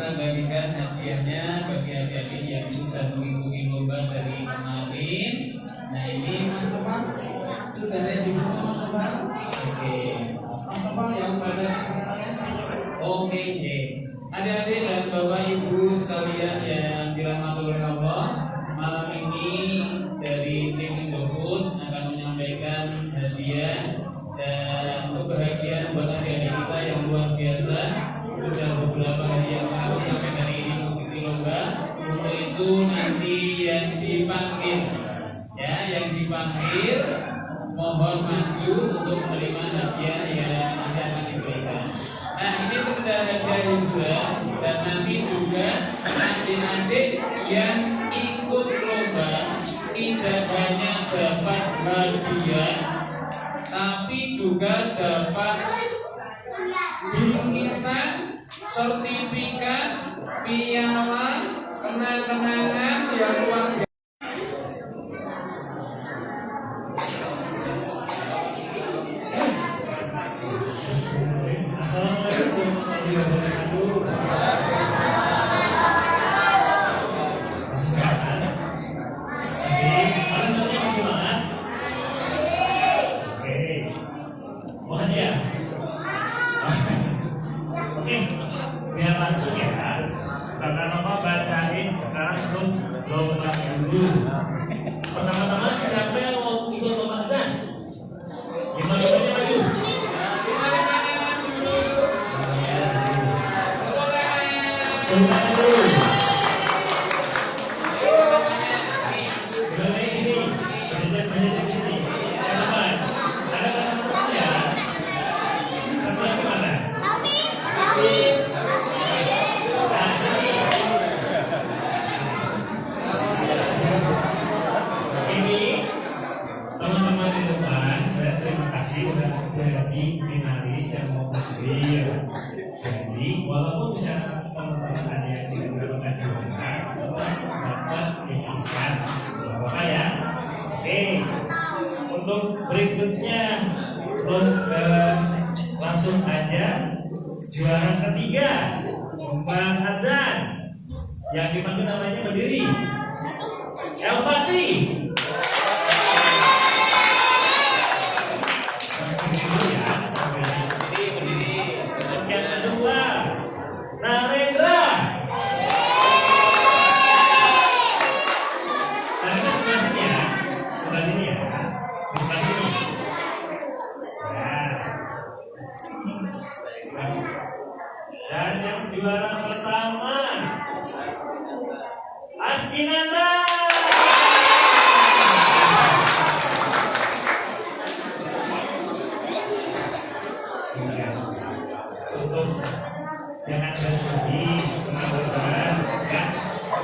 kita bagikan hadiahnya bagi adik-adik yang sudah mengikuti lomba dari kemarin. Nah ini Mas Teman sudah ada di mana Mas Teman? Oke, Mas Teman yang pada oke. Adik-adik dan Bapak Ibu sekalian yang dirahmati oleh Allah, malam ini dari tim Indofood akan menyampaikan hadiah dan kebahagiaan buat adik-adik kita yang luar biasa. Sudah beberapa hari yang lalu sampai hari ini mengikuti lomba. Untuk itu nanti yang dipanggil, ya, yang dipanggil mohon maju untuk menerima hadiah yang akan diberikan. Nah ini sekedar hadiah juga, dan nanti juga adik-adik yang ikut lomba tidak hanya dapat hadiah, tapi juga dapat bingkisan, sertifikat, piala, kenang-kenangan yang luar biasa. Biar langsung ya, Kakak Nova bacain sekarang sebelum lomba dulu. Pertama-tama siapa yang mau ikut lomba azan? Gimana maju? Jadi finalis yang mau berdiri. Jadi walaupun misalkan teman-teman ada yang tidak mendapatkan juara, dapat bingkisan. Apa ya? Oke. Untuk berikutnya, langsung aja juara ketiga lomba azan yang dipanggil namanya berdiri. Elpati. Yang kedua, Narendra. Narendra sebelah sini ya, sebelah sini ya, sebelah sini. Dan yang juara pertama, Askinanda. Jangan bersedih, teman-teman, ya.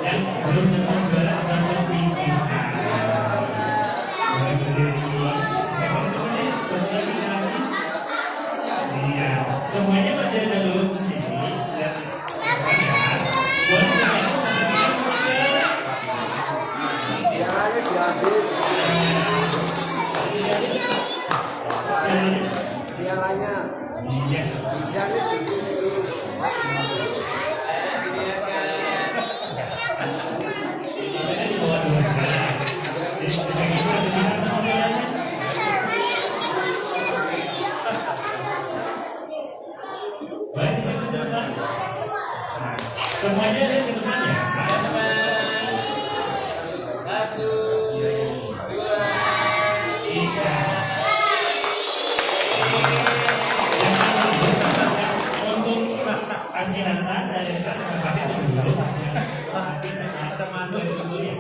Dan belum dapat juara dapat bingkisan. Iya, semuanya pada dulu ke sini dan pialanya iya. bisa Semuanya ada di depannya. Satu, dua, Tiga. Untuk Askinanda dari Kasih dulu. Teman-teman dulu ya.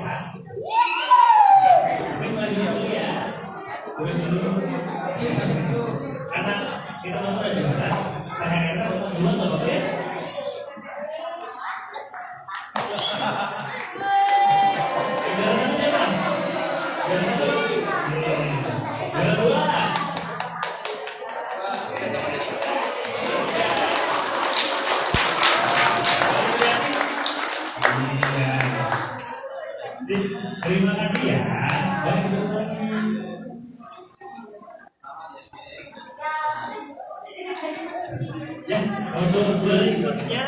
Karena kita mau sudah juara, akhirnya dulu nggak boleh. Terima kasih ya. Ya, untuk berikutnya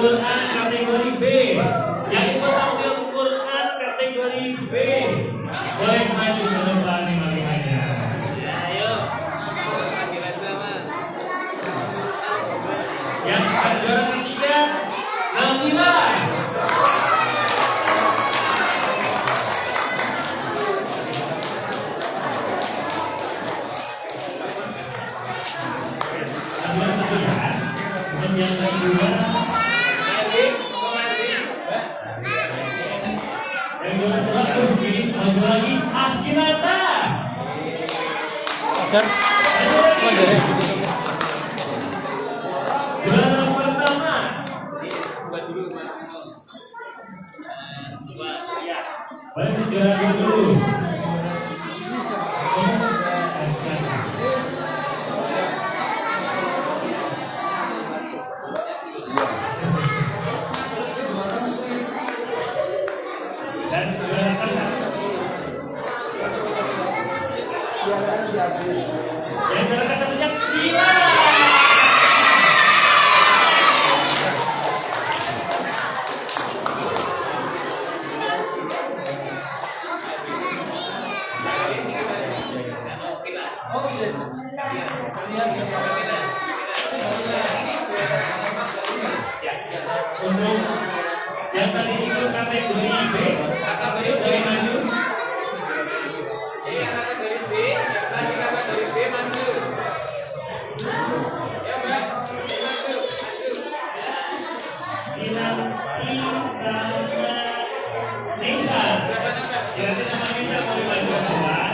Quran kategori B. Yang ikut tampil Quran kategori B. Boleh maju ke depan lima-limanya. Ayo. Kita sama. Yang juara ketiga Nabila. Yang kedua maju lagi Askinata. Juara pertama. Buat dulu Mas. Ya, boleh juara dulu. Dan juara kesatu. Yang juara kesatunya Bila. Untuk yang tadi ikut kategori B, kategori boleh maju. Ini kategori B, yang kategori B maju. Ya, Mbak. Maju. Inanti sama Nisa. Inanti sama Nisa boleh maju ke depan.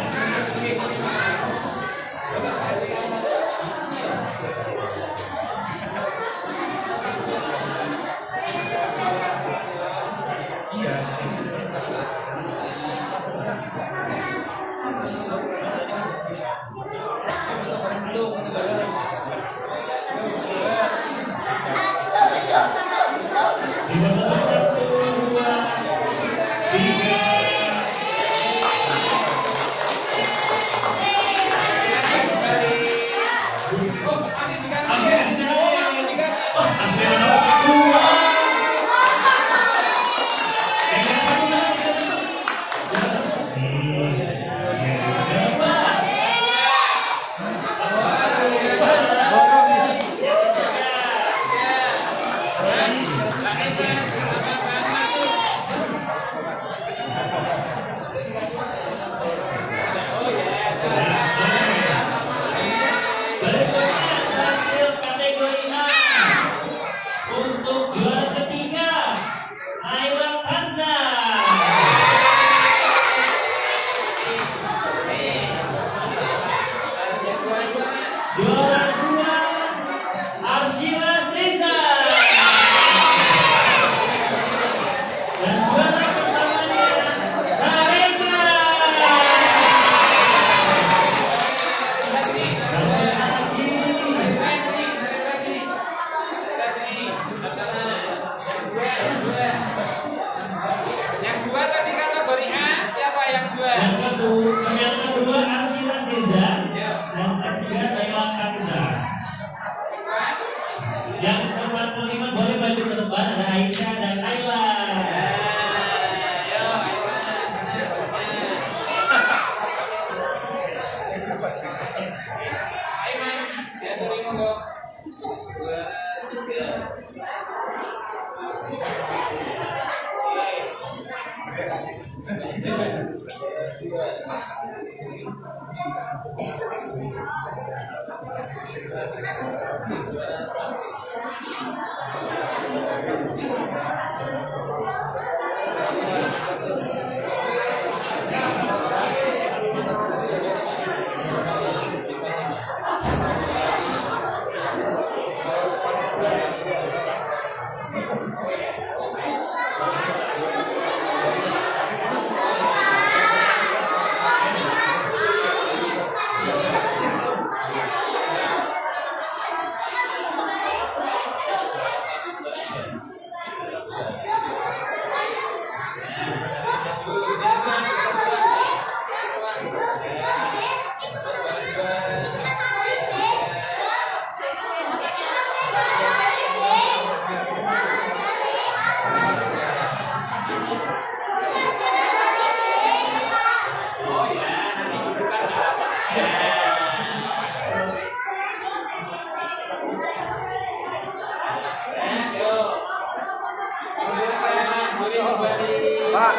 Pak,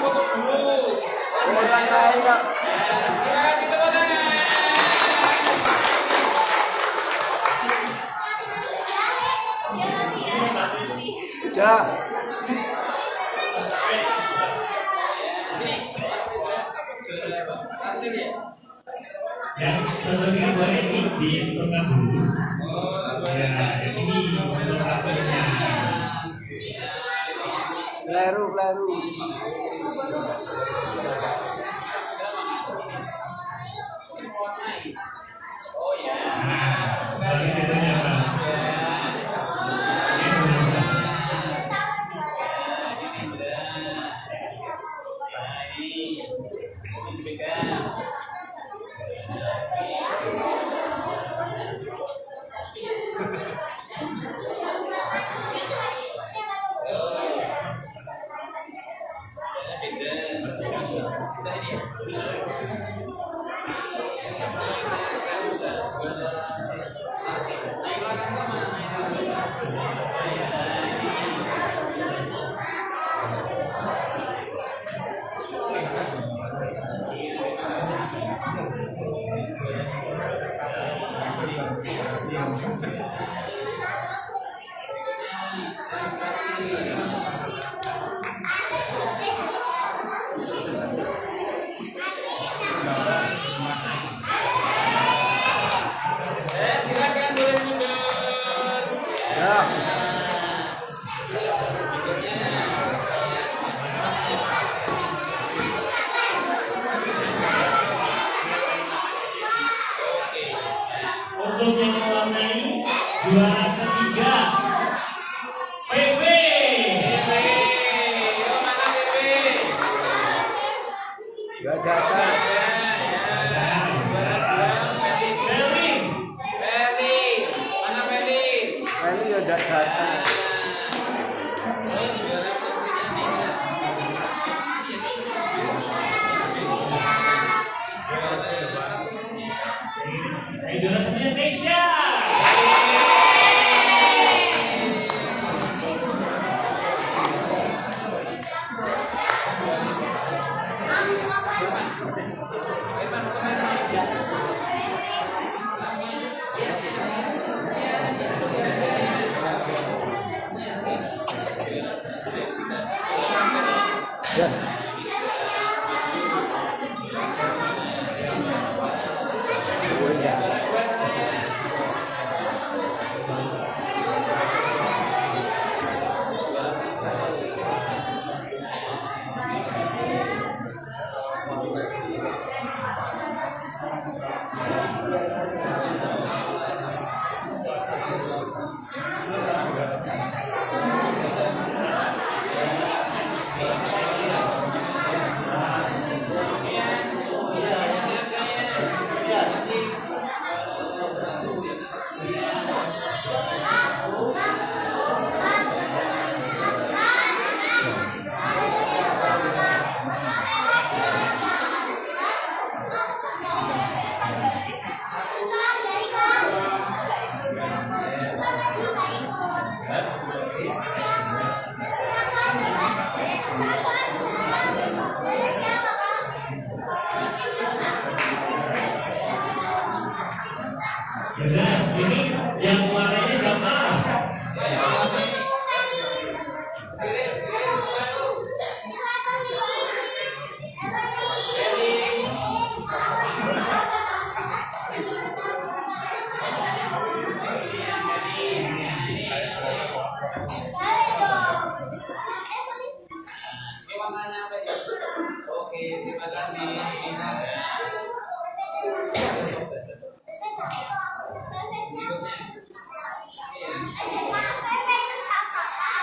foto dulu. Orang lain Kak. Udah. Yang sebagai boleh di tengah dulu. Ya, ini untuk aturnya. Kleru. Nah, bagi bedanya Pak. Untuk yang mewarnai juara ketiga PP. Gak datang. Ini ya gak datang. Juara satu Indonesia. Benar, ini yang warnanya siapa? Oke, terima kasih.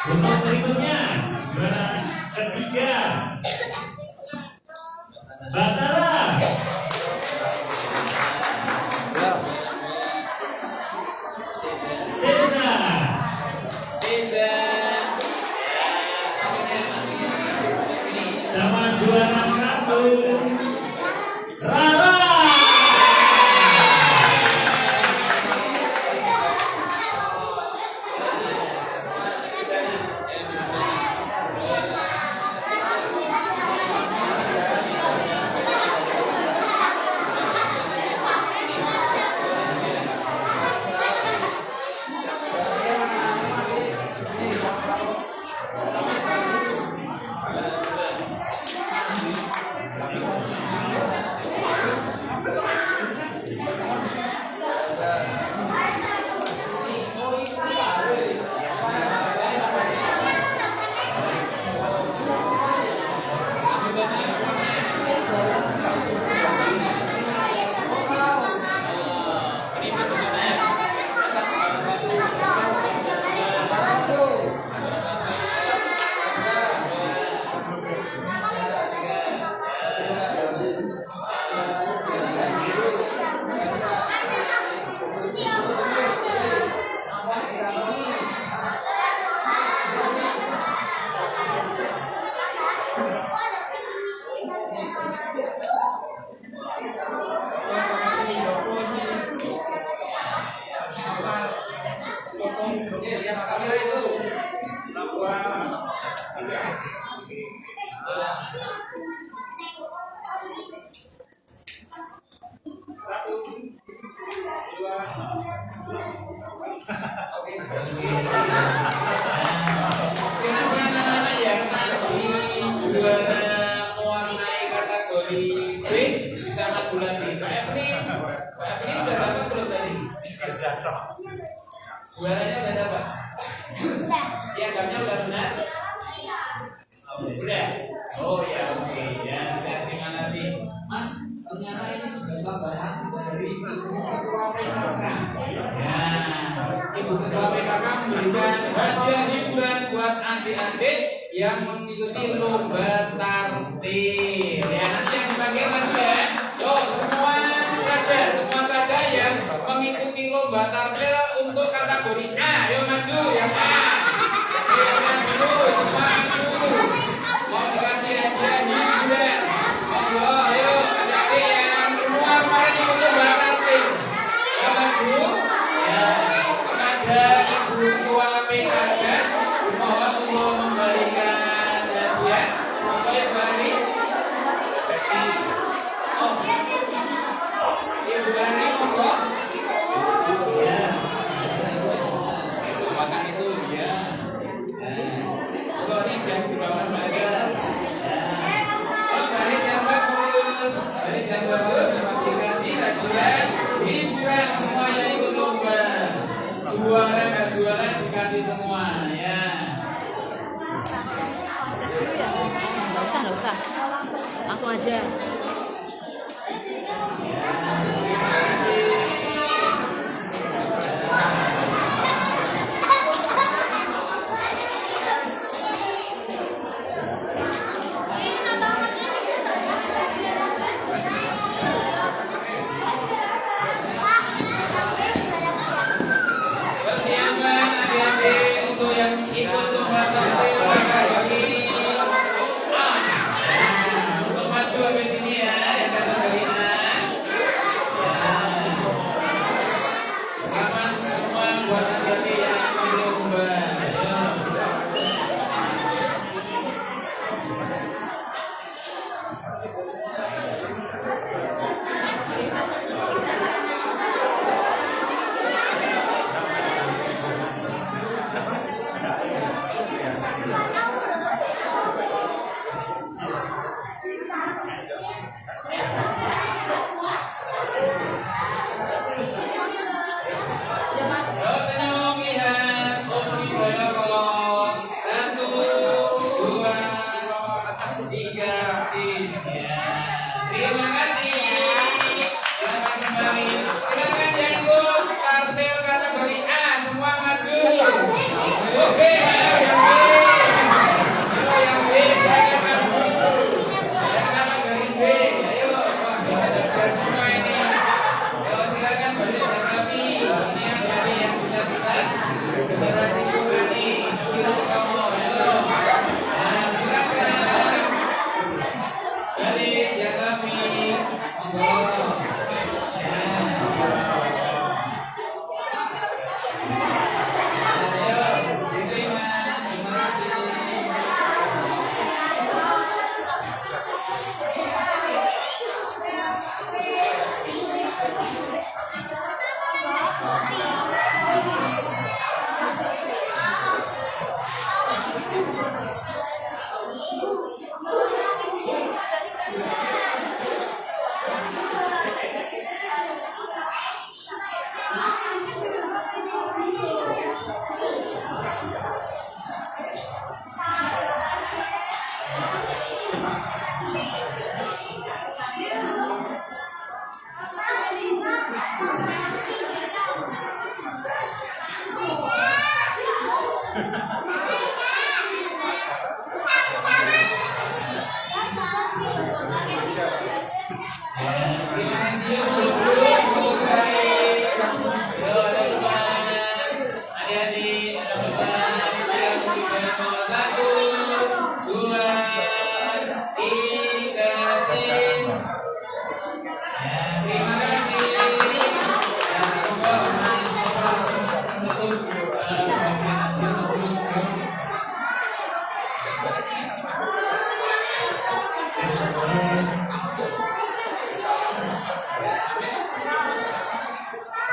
Untuk berikutnya juara ketiga Batara. Seza. Sama juara satu Rara. Anak-anak yang nanti juara mewarnai kategori B bersama bulan B. Pak Eflin udah dapat belum tadi? Juaranya udah dapat? Piagamnya udah benar? Udah? Oh ya oke ya, saya terima nanti. Mas, ternyata ini juga tambahan dari Ibu Ketua PKK. Ya, Ibu Ketua PKK memberikan hadiah hiburan buat adik-adik yang mengikuti lomba tartil. Ya, nanti yang dipanggil lagi ya. Yo, semua saja yang mengikuti lomba tartil untuk kategori A, yo maju yang A. Yang dulu, semua maju. Mau dikasih hadiah hiburan. Ayo, adik-adik yang semua kemarin ikut lomba tartil. Yo maju. Ya, kepada Ibu Ketua PKK, mohon untuk memberikan hadiah. Apa yang beri? Oh, Ibu Gani, monggo. Ya, makan itu ya. Kalau ini jam di bawah aja. Oh, garis yang bagus, aplikasi hadiah hiburan semuanya ikut lomba. Juara nggak juara dikasih semua ya. Nggak usah, langsung aja. Persiapan adik-adik untuk yang ikut lomba tartil kategori A. Untuk maju habis ini ya.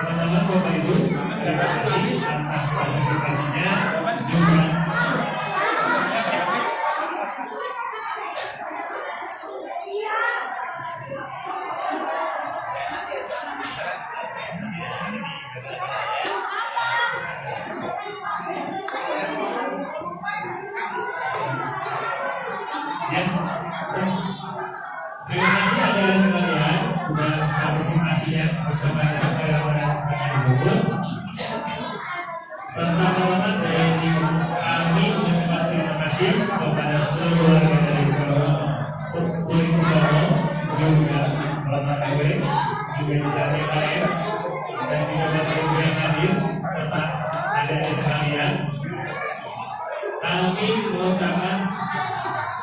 Teman-teman Bapak Ibu, terima kasih atas partisipasinya juga. Ya, terima kasih adik-adik sekalian sudah partisipasinya bersama-sama pada Ibu. Serta teman-teman dari kami mengucapkan terima kasih kepada seluruh warga dari Kulikusaro, juga Bapak KW, juga tidak TKM, dan juga Bapak Ibu yang hadir serta adik-adik sekalian. Kami mengucapkan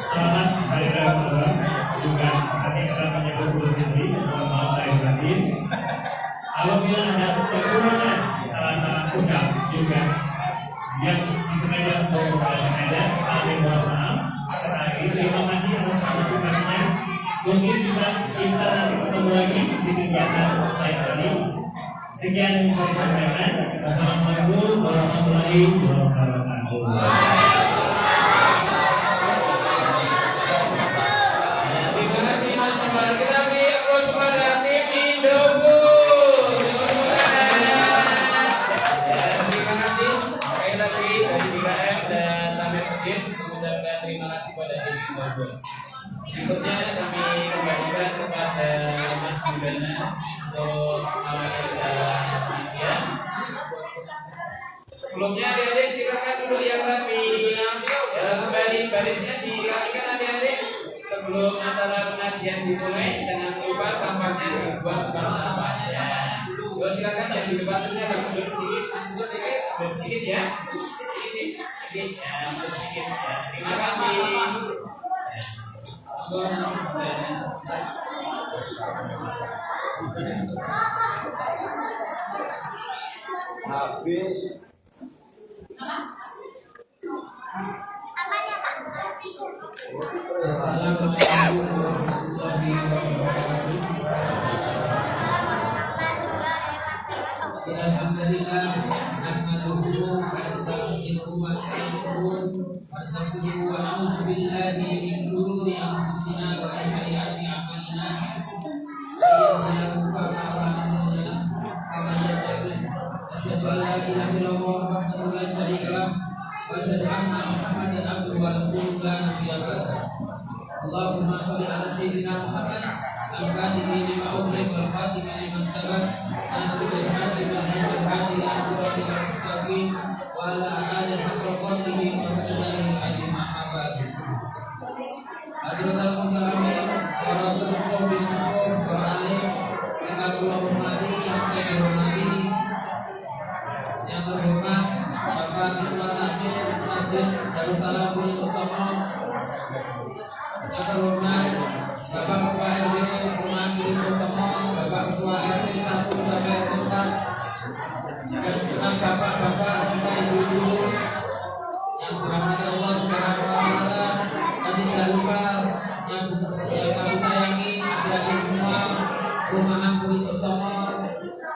selamat hari raya Kurban, juga nanti akan menyebut Idul Fitri, mohon maaf lahir batin. Apabila ada kekurangan salah-salah ucap juga yang disengaja atau tidak sengaja, kami mohon maaf. Terakhir, terima kasih atas partisipasinya. Mungkin bisa kita nanti ketemu lagi di kegiatan lain kali. Sekian yang saya sampaikan. Wassalamualaikum warahmatullahi wabarakatuh. Terima kasih pada Ibu. Berikutnya kami kembalikan kepada Mas Bidana untuk awal acara pengajian. Sebelumnya adik-adik silakan duduk yang rapi. Kembali barisnya dirapikan adik-adik. Sebelum acara pengajian dimulai, jangan lupa sampahnya dibuang ke tempat sampah ya. Silakan yang di depannya duduk sedikit ya. Terima kasih. Habis. Assalamualaikum warahmatullahi wabarakatuh. Alhamdulillah, nahmaduhu wa nasta'inuhu wa nastaghfiruh wa na'udzu billahi min shururi anfusina wa min sayyiati a'malina. Asyhadu an la ilaha illallah wahdahu la syarika lah wa asyhadu anna Muhammadan abduhu wa rasuluhu la nabiyya ba'dahu. Allahumma shalli ala sayyidina Muhammad al-Fatih lima ughliqa wal Fatih lima sabaq nasrul hadi wal hadi al-hadi al-mustaqim wa ala alihi haqqa qadrihi wa qadrihi al-azim ahbab. Hadirin sekalian, para sahabat bin Sa'ud wa ali yang Allah hormati, yang saya hormati, yang terhormat Bapak Ketua Masjid Darussalam bin Utama, yang terhormat Bapak Ketua RW Rumah Kiri Utama, Bapak Ketua RT 1 sampai 4, dan senang bapak-bapak serta ibu-ibu yang dirahmati Allah Subhanahu wa taala, dan tidak lupa yang kami sayangi adik-adik semua Rumahan Kulit Utama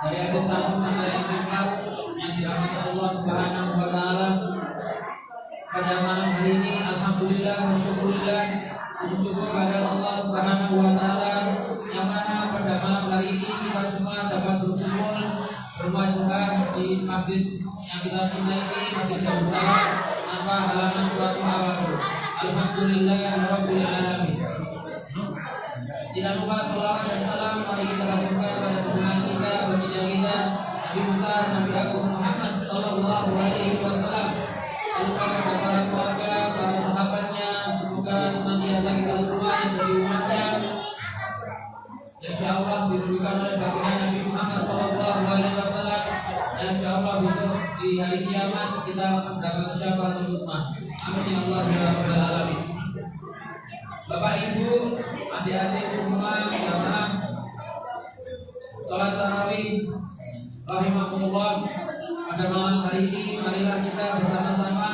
dari RT 1 sampai 4 yang dirahmati Allah Subhanahu wa taala. Pada malam hari ini alhamdulillah wa syukurillah, bersyukur kepada Allah Subhanahu wa taala yang mana pada malam hari ini kita semua dapat berkumpul bermajukan di masjid yang kita cintai ini, Masjid Darussalam tanpa halangan suatu apapun. Alhamdulillah rabbil alamin. Tidak lupa salawat dan salam mari kita haturkan pada junjungan kita, baginda kita, Nabi besar Nabi Agung Muhammad sallallahu alaihi wasallam. Lupa kepada para keluarga, para sahabatnya, semoga senantiasa kita semua yang dari umatnya, insya Allah diberikan oleh baginda Nabi Muhammad sallallahu alaihi wasallam, dan insya Allah besok di hari kiamat kita dapat syafaat ummah. Amin ya Allah ya rabbal alamin. Bapak Ibu, adik-adik semua jamaah salat tarawih rahimahullah, pada malam hari ini marilah kita bersama-sama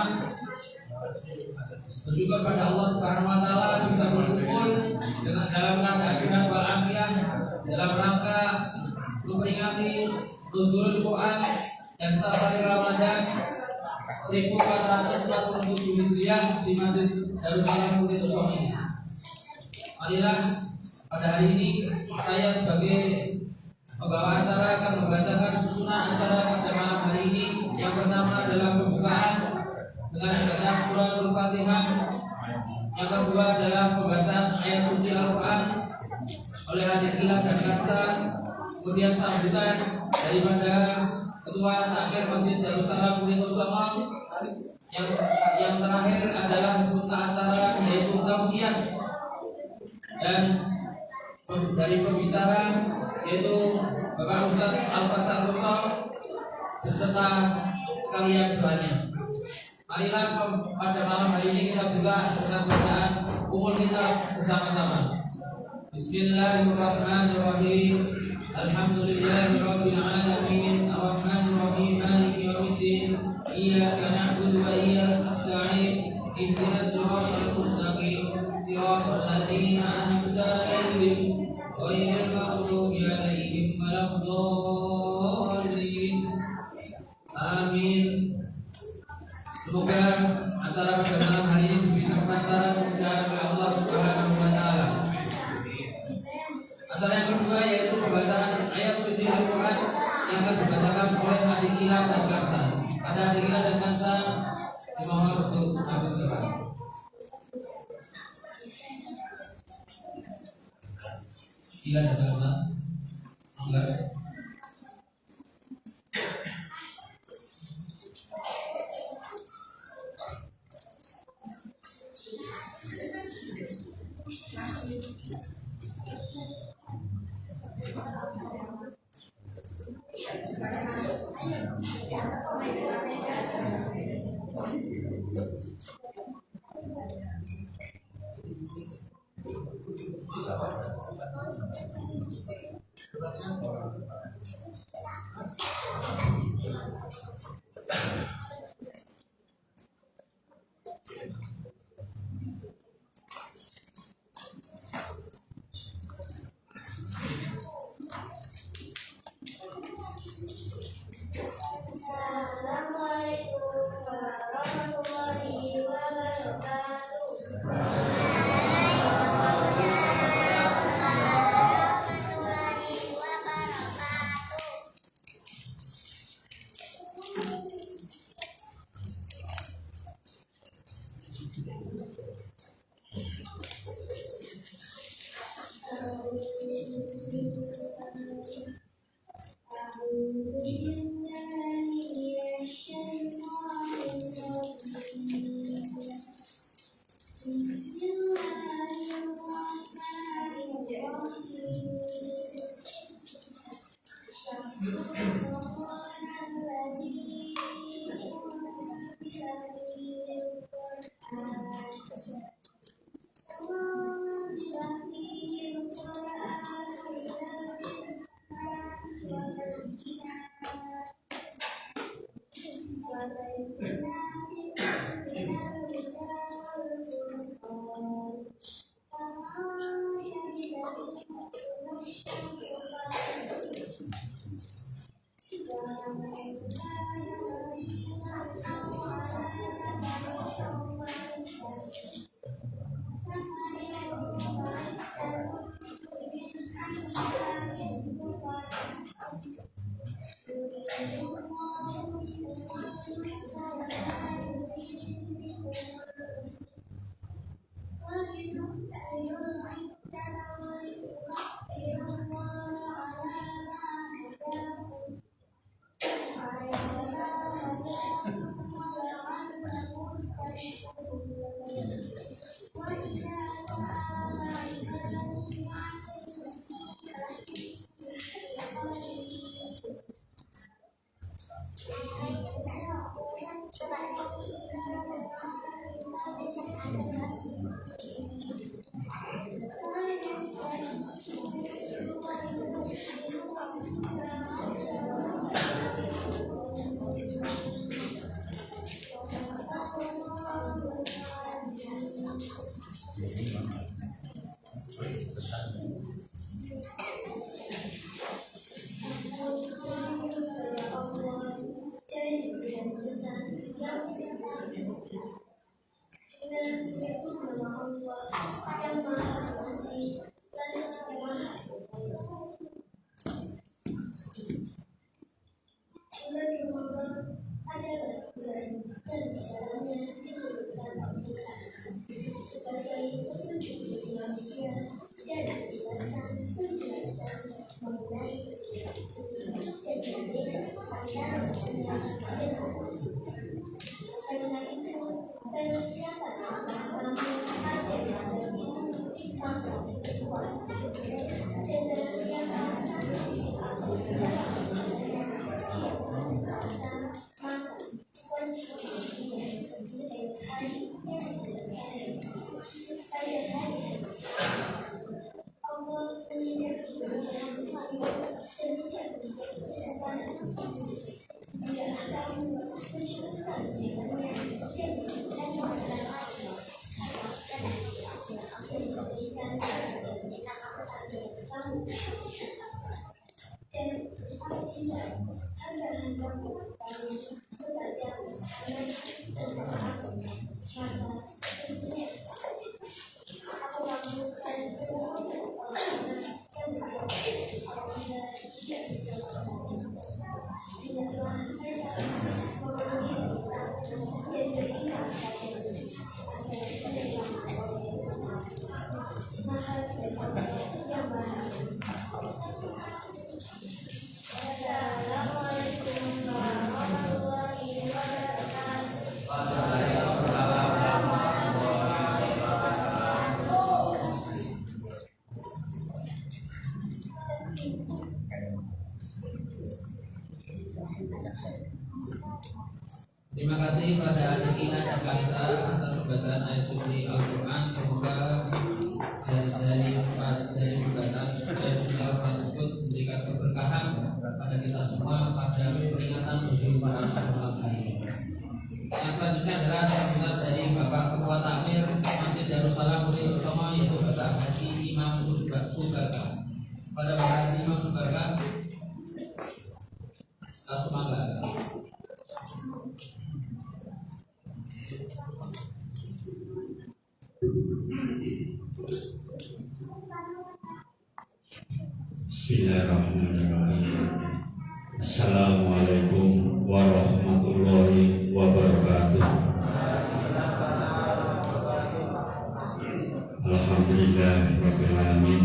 bersyukur pada Allah Subhanahu wa taala bisa berkumpul dengan dalam keadaan sehat walafiat dalam rangka memperingati Nuzul Quran dan Safari Ramadan 1447 Hijriah di Masjid Darussalam Bukit Usong ini. Marilah pada hari ini saya sebagai pembawa acara akan membacakan susunan acara pada malam hari ini. Yang pertama adalah pembukaan dengan bacaan surah Al-Fatihah. Yang kedua adalah pembacaan ayat suci Al-Quran oleh Adik Gilang dan Kansa. Kemudian sambutan daripada Ketua Takmir Masjid Darussalam Bukit Usong. Yang terakhir adalah pembuka acara yaitu tausiah, dan dari pembicara yaitu Bapak Ustadz Al-Fasar Rusol beserta sekalian doanya. Marilah pada malam hari ini kita buka dengan bacaan umul kita bersama-sama. Bismillahirrahmanirrahim. Alhamdulillahirabbil alamin. Arrahmanir rahim. Maliki yaumiddin. Iyyaka na'budu wa iyyaka nasta'in. Ihdinas siratal mustaqim. Siratal ladzina an'amta 'alaihim ghairil maghdubi 'alaihim waladdallin. Amin. Semoga acara pada malam hari ini bisa antara kepada Allah Subhanahu wa taala. Acara yang kedua yaitu pembacaan ayat suci Al-Quran yang akan dibacakan oleh Adik Gilang dan Kansa. Pada Adik Gilang dan Kansa dimohon untuk mengambil tempat. Gilang dan Kansa. Gilang. Assalamualaikum warahmatullahi wabarakatuh. Terima kasih pada Sekina dan Kansa atas pembacaan ayat suci Al-Quran. Semoga dari pembacaan ayat suci Al-Quran tersebut memberikan keberkahan pada kita semua pada peringatan 7 Muharram ini. Yang selanjutnya adalah sambutan dari Bapak Ketua Takmir Masjid Darussalam Puri Bersama, yaitu Bapak Haji Imam Sugarga. Pada Bapak Haji Imam Sugarga, Asumangga. Bismillahirrahmanirrahim. Assalamualaikum warahmatullahi wabarakatuh. Alhamdulillahirabbil alamin.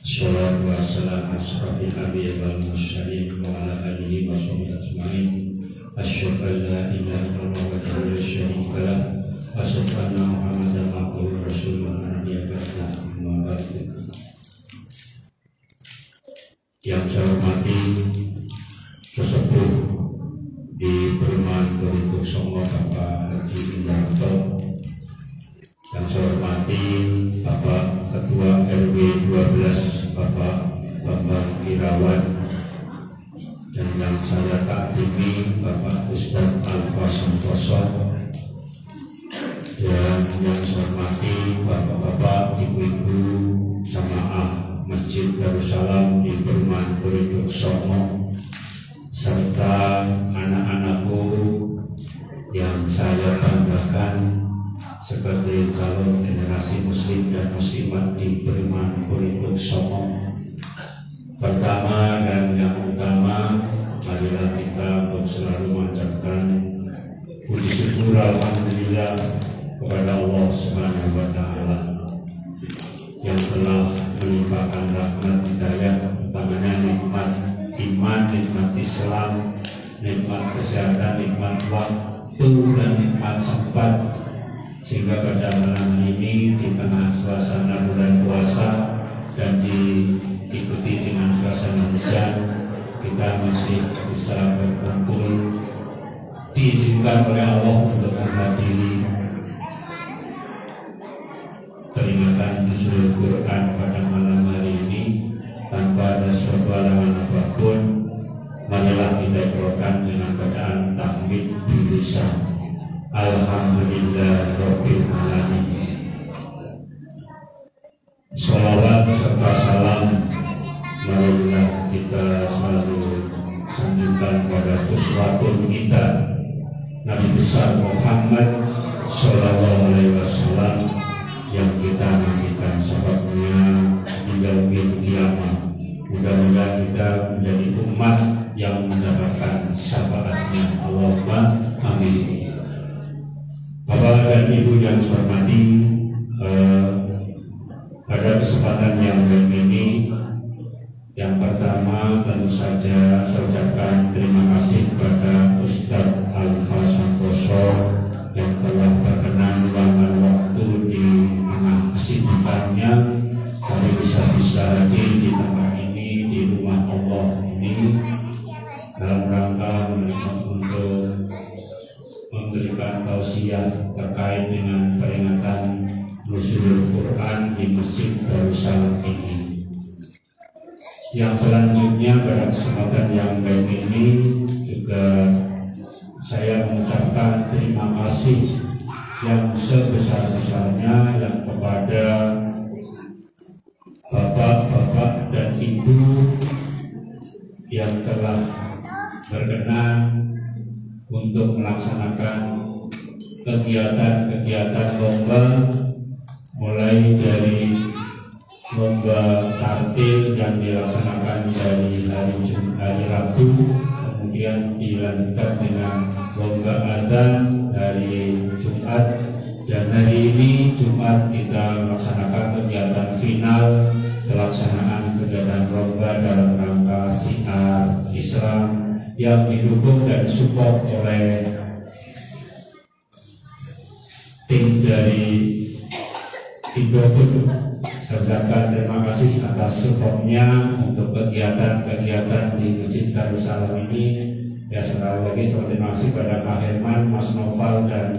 Shallallahu wasallam asrofil anbiya'i wal mursalin wa ala alihi wa sahbihi ajma'in. Asyhadu an la ilaha illallah wa la syarika lah wa asyhadu anna Muhammadan abduhu wa rasuluhu wa nabiyyu ba'da. Yang saya hormati sesepuh di Perumahan Doriko Songo Bapak Haji Indarto, yang saya hormati Bapak Ketua RW 12 Bapak Bambang Irawan, dan yang saya taatimi Bapak Ustadz Alfa Santoso, dan yang saya hormati Bapak-bapak, Ibu-ibu, jamaah Masjid Darussalam di Perumahan Doriko Songo, serta anak-anakku yang saya banggakan sebagai calon generasi muslim dan muslimat di Perumahan Doriko Songo. Pertama dan yang utama, marilah kita untuk selalu mengucapkan puji syukur alhamdulillah kepada Allah Subhanahu wa taala yang telah melimpahkan rahmat hidayah, utamanya nikmat iman, nikmat Islam, nikmat kesehatan, nikmat waktu, dan nikmat sempat, sehingga pada malam ini di tengah suasana bulan puasa dan diikuti dengan suasana hujan, kita masih bisa berkumpul, diizinkan oleh Allah untuk menghadiri peringatan nuzul Quran pada malam hari ini tanpa ada suatu halangan apapun. Marilah kita ikrokan dengan bacaan tahmid bilisan. Alhamdulillahirabbil alamin. Shalawat serta salam marilah kita selalu sanjungkan pada uswatun kita, Nabi besar Muhammad Sallallahu Alaihi Wasallam yang kita nantikan syafaatnya hingga kiamat. Mudah-mudahan kita menjadi umat yang mendapatkan syafaatnya. Allahumma amin. Bapak dan Ibu yang saya hormati, pada kesempatan yang baik ini, yang pertama tentu saja saya ucapkan terima kasih kepada Ustadz Al-Santoso yang telah berkenan meluangkan waktu di tengah kesibukannya kami bisa hadir di tempat ini, di rumah Allah ini, dalam rangka untuk memberikan tausiah terkait dengan peringatan Nuzulul Quran di Masjid Darussalam ini. Yang selanjutnya pada kesempatan yang baik ini juga saya mengucapkan terima kasih yang sebesar-besarnya yang kepada bapak-bapak dan ibu yang telah berkenan untuk melaksanakan kegiatan-kegiatan lomba, mulai dari lomba tartil yang dilaksanakan dari hari Rabu, kemudian dilanjutkan dengan lomba adzan hari Jumat, dan hari ini Jumat kita melaksanakan kegiatan final pelaksanaan kegiatan lomba dalam rangka syiar Islam yang didukung dan support oleh tim dari Indofood. Saya terima kasih atas supportnya untuk kegiatan-kegiatan di Masjid Darussalam ini. Ya, sekali lagi terima kasih pada Pak Herman, Mas Noval dan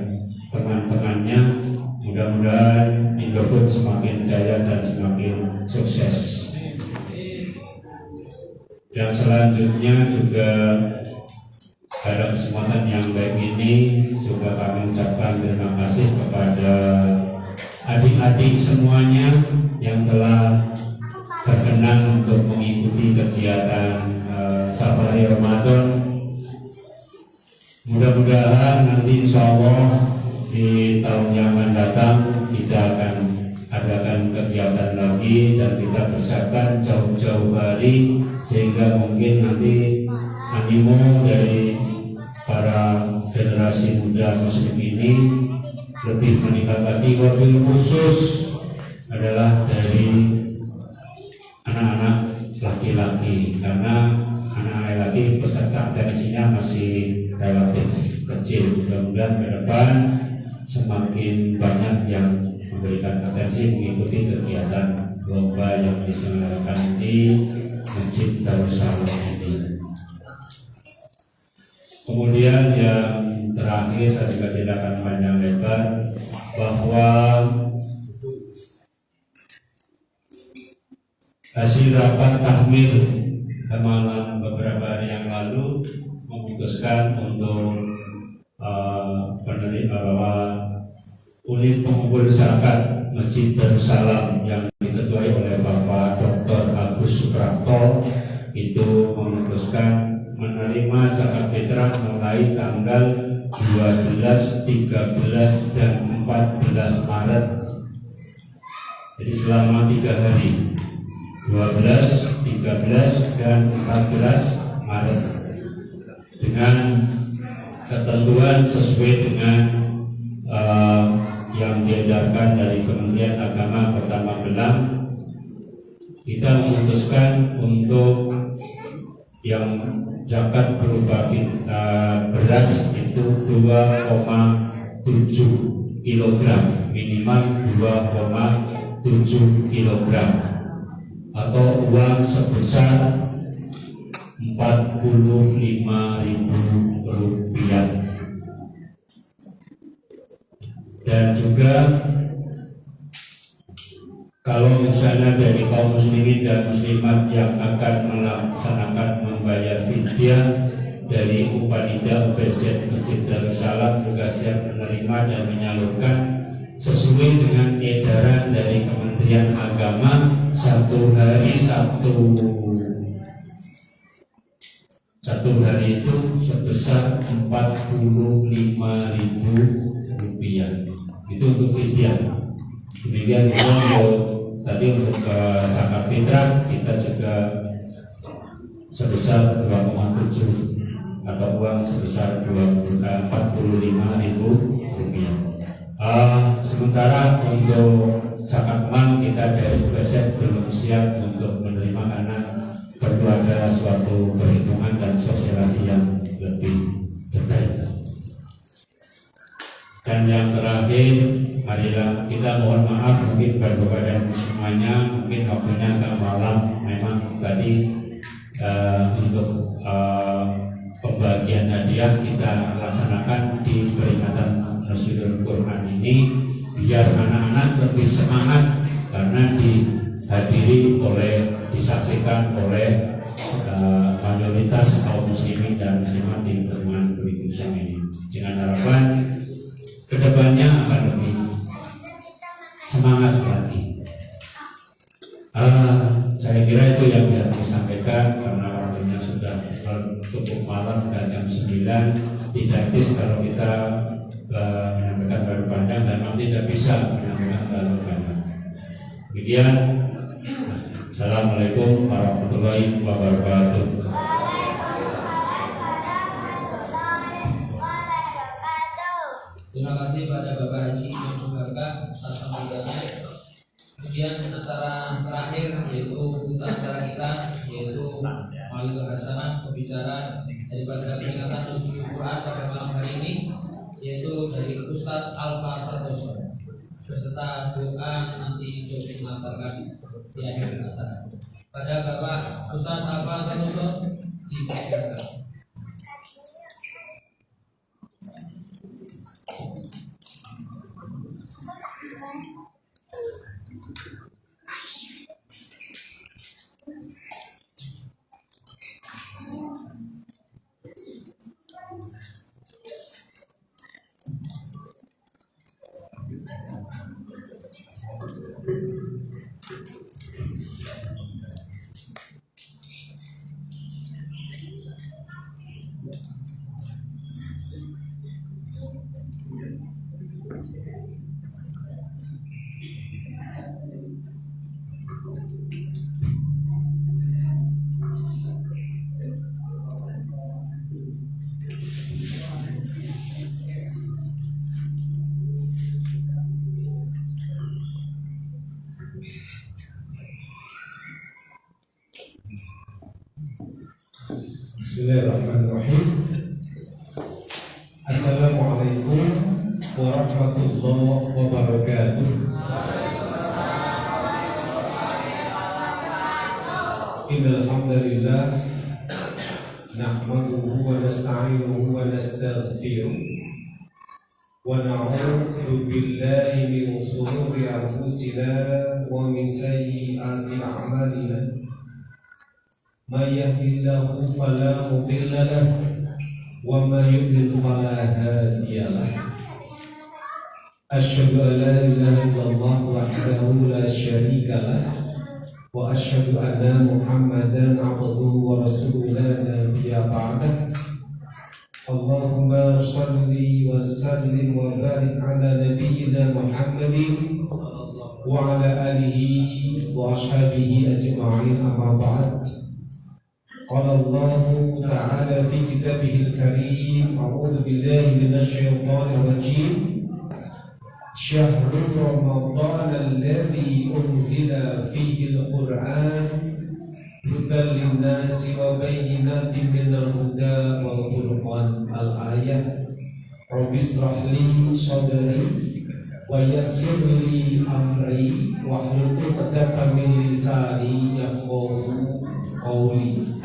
teman-temannya. Mudah-mudahan Indofood semakin jaya dan semakin sukses. Dan selanjutnya juga pada kesempatan yang baik ini juga kami ucapkan terima kasih kepada adik-adik semuanya yang telah berkenan untuk mengikuti kegiatan Safari Ramadan. Mudah-mudahan nanti insya Allah di tahun yang akan datang kita akan adakan kegiatan lagi dan kita persiapkan jauh-jauh hari sehingga mungkin nanti animo dari para generasi muda muslim ini lebih meningkat lagi. Wabil khusus adalah dari anak-anak laki-laki, karena anak-anak laki peserta atensinya masih relatif kecil. Mudah-mudahan ke depan semakin banyak yang memberikan atensi mengikuti kegiatan lomba yang diselenggarakan di Masjid Darussalam ini. Kemudian yang terakhir saya juga tidak akan panjang lebar bahwa hasil rapat tahmid malam beberapa hari yang lalu memutuskan untuk penerima bahwa unit pengumpul zakat Masjid Darussalam yang diketuai oleh Bapak Dr. Agus Suprapto itu memutuskan menerima zakat fitrah mulai tanggal 12, 13, dan 14 Maret. Jadi selama 3 hari, 12, 13, dan 14 Maret, dengan ketentuan sesuai dengan yang diedarkan dari Kementerian Agama Kota Magelang. Kita memutuskan untuk yang zakat berupa beras itu 2,7 kg, minimal 2,7 kg, atau uang sebesar Rp45.000. Dan juga kalau misalnya dari kaum muslimin dan muslimat yang akan melaksanakan membayar fidyah dari Upanida UPZ Masjid Darussalam juga siap menerima dan menyalurkan sesuai dengan edaran dari Kementerian Agama 1 hari satu hari itu sebesar 45.000 rupiah. Itu untuk fidyah. Demikian juga tadi untuk zakat fitrah kita juga sebesar 2,7 atau uang sebesar 45.000 rupiah. Sementara untuk zakat mal kita dari BSF belum siap untuk menerima karena perlu ada suatu perhitungan dan sosialisasi yang lebih detail. Dan yang terakhir, marilah kita mohon maaf mungkin kepada semuanya, mungkin waktunya agak malam. Memang tadi untuk pembagian hadiah kita laksanakan di peringatan Rasulul Quran ini biar anak-anak lebih semangat karena dihadiri disaksikan oleh mayoritas kaum muslimin dan muslimat di lingkungan Kurikulum ini. Dengan harapan kedepannya akan lebih semangat lagi. Saya kira itu yang bisa saya sampaikan karena waktunya sudah cukup malam, sudah jam 9. Tidak etis kalau kita menyampaikan terlalu panjang dan memang tidak bisa menyampaikan terlalu panjang. Demikian. Assalamualaikum warahmatullahi wabarakatuh. Terima kasih pada Bapak Haji Yusuf Barka atas sambutannya. Kemudian acara terakhir yaitu acara kita yaitu Maulid Hasanah, pembicara daripada peringatan Rasulul Quran pada malam hari ini yaitu dari Ustadz Alfa Santoso beserta doa nanti untuk mengantarkan di akhir acara. Pada Bapak Ustadz Alfa Santoso dipersilakan. Bismillahirrahmanirrahim. Assalamualaikum warahmatullahi wabarakatuh. Innal hamdalillah nahmaduhu wa nasta'inuhu wa nastaghfiruh wa na'udzu billahi min shururi anfusina wa min sayyiati a'malina. Man yahdihillahu fala mudilla lahu wa man yudlil fala hadiya lahu. Asyhadu an la ilaha illallah wahdahu la syarika lahu wa asyhadu anna Muhammadan abduhu wa rasuluhu la nabiyya ba'dahu. Allahumma shalli wa sallim wa barik ala nabiyyina Muhammadin wa ala alihi wa ashabihi ajma'in, amma ba'd. Qala Allahu ta'ala fi kitabihil karim, a'udzu billahi minasy syaithanir rajim. Syahrul Ramadan alladzi unzila fihi al-Qur'an hudan lin-nasi wa bayyinatin minal huda wal furqan. Al-ayat. Rabbi shrah li sadri wa yassir li amri wahlul 'uqdatam min lisani yafqahu qawli.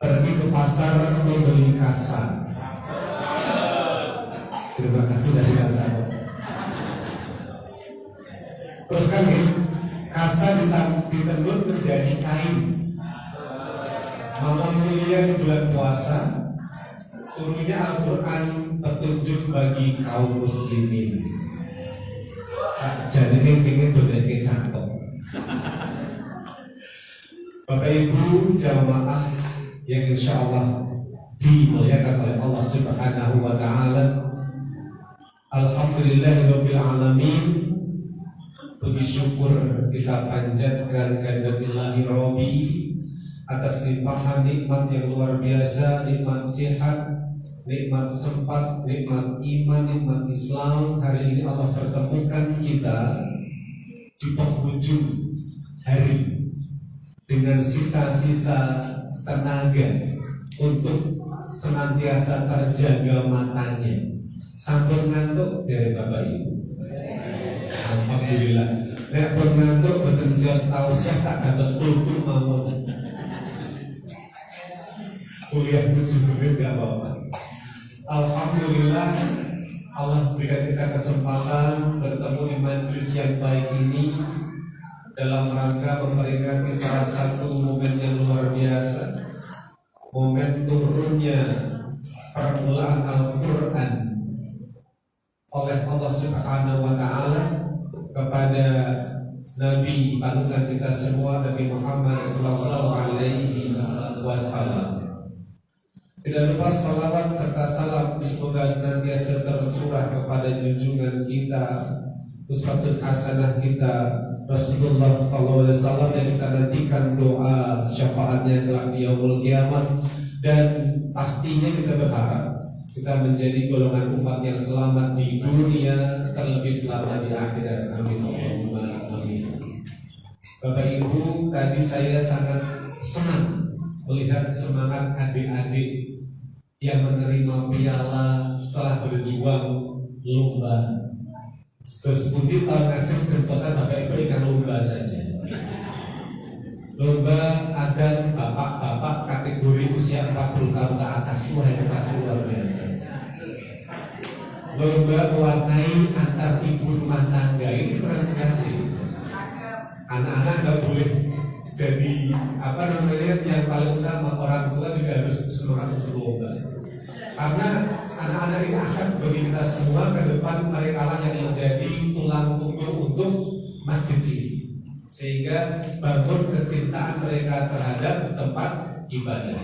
Pergi ke pasar membeli kasar. Terima kasih dari kasar. Terus kan kasar ditenun menjadi kain. Mama mulia bulan puasa, turunnya Al-Quran petunjuk bagi kaum muslimin. Jadi ini ingin berdiri cangkok. Bapak Ibu jamaah yang insya Allah dimuliakan oleh Allah Subhanahu wa Ta'ala. Alhamdulillahirabbil alamin. Puji syukur kita panjatkan kehadirat Rabbi atas nikmat yang luar biasa, nikmat sehat, nikmat sempat, nikmat iman, nikmat Islam. Hari ini Allah pertemukan kita di penghujung hari dengan sisa-sisa tenaga untuk senantiasa terjaga matanya. Sampun ngantuk dari Bapak Ibu. Alhamdulillah. Nek pun ngantuk boten sios tausiah tak gantos kultur mawon. Kuliah juga enggak apa-apa. Alhamdulillah Allah berikan kita kesempatan bertemu di majelis yang baik ini dalam rangka memperingati salah satu momen yang luar biasa, momen turunnya permulaan Al-Quran oleh Allah Subhanahu wa Ta'ala kepada Nabi panutan kita semua, Nabi Muhammad sallallahu alaihi wasallam. Tidak lupa salawat serta salam semoga senantiasa tercurah kepada junjungan kita, uswatun hasanah kita, Rasulullah sallallahu alaihi wasallam, yang kita nantikan doa syafaatnya kelak di yaumul kiamat. Dan pastinya kita berharap kita menjadi golongan umat yang selamat di dunia, terlebih selamat di akhirat. Amin. Amin. Bapak Ibu, tadi saya sangat senang melihat semangat adik-adik yang menerima piala setelah berjuang lomba. Terus budi ngajak berpesan Bapak Ibu ikan lomba saja. Lomba agar bapak-bapak kategori usia 40 tahun ke atas. Wah, itu luar biasa. Lomba mewarnai antar ibu rumah tangga, ini keren sekali. Anak-anak nggak boleh jadi yang paling utama, orang tua juga harus semangat untuk lomba. Karena anak-anak ini akan bagi kita semua ke depan, mereka lah yang menjadi tulang punggung untuk masjid ini. Sehingga bangun kecintaan mereka terhadap tempat ibadah.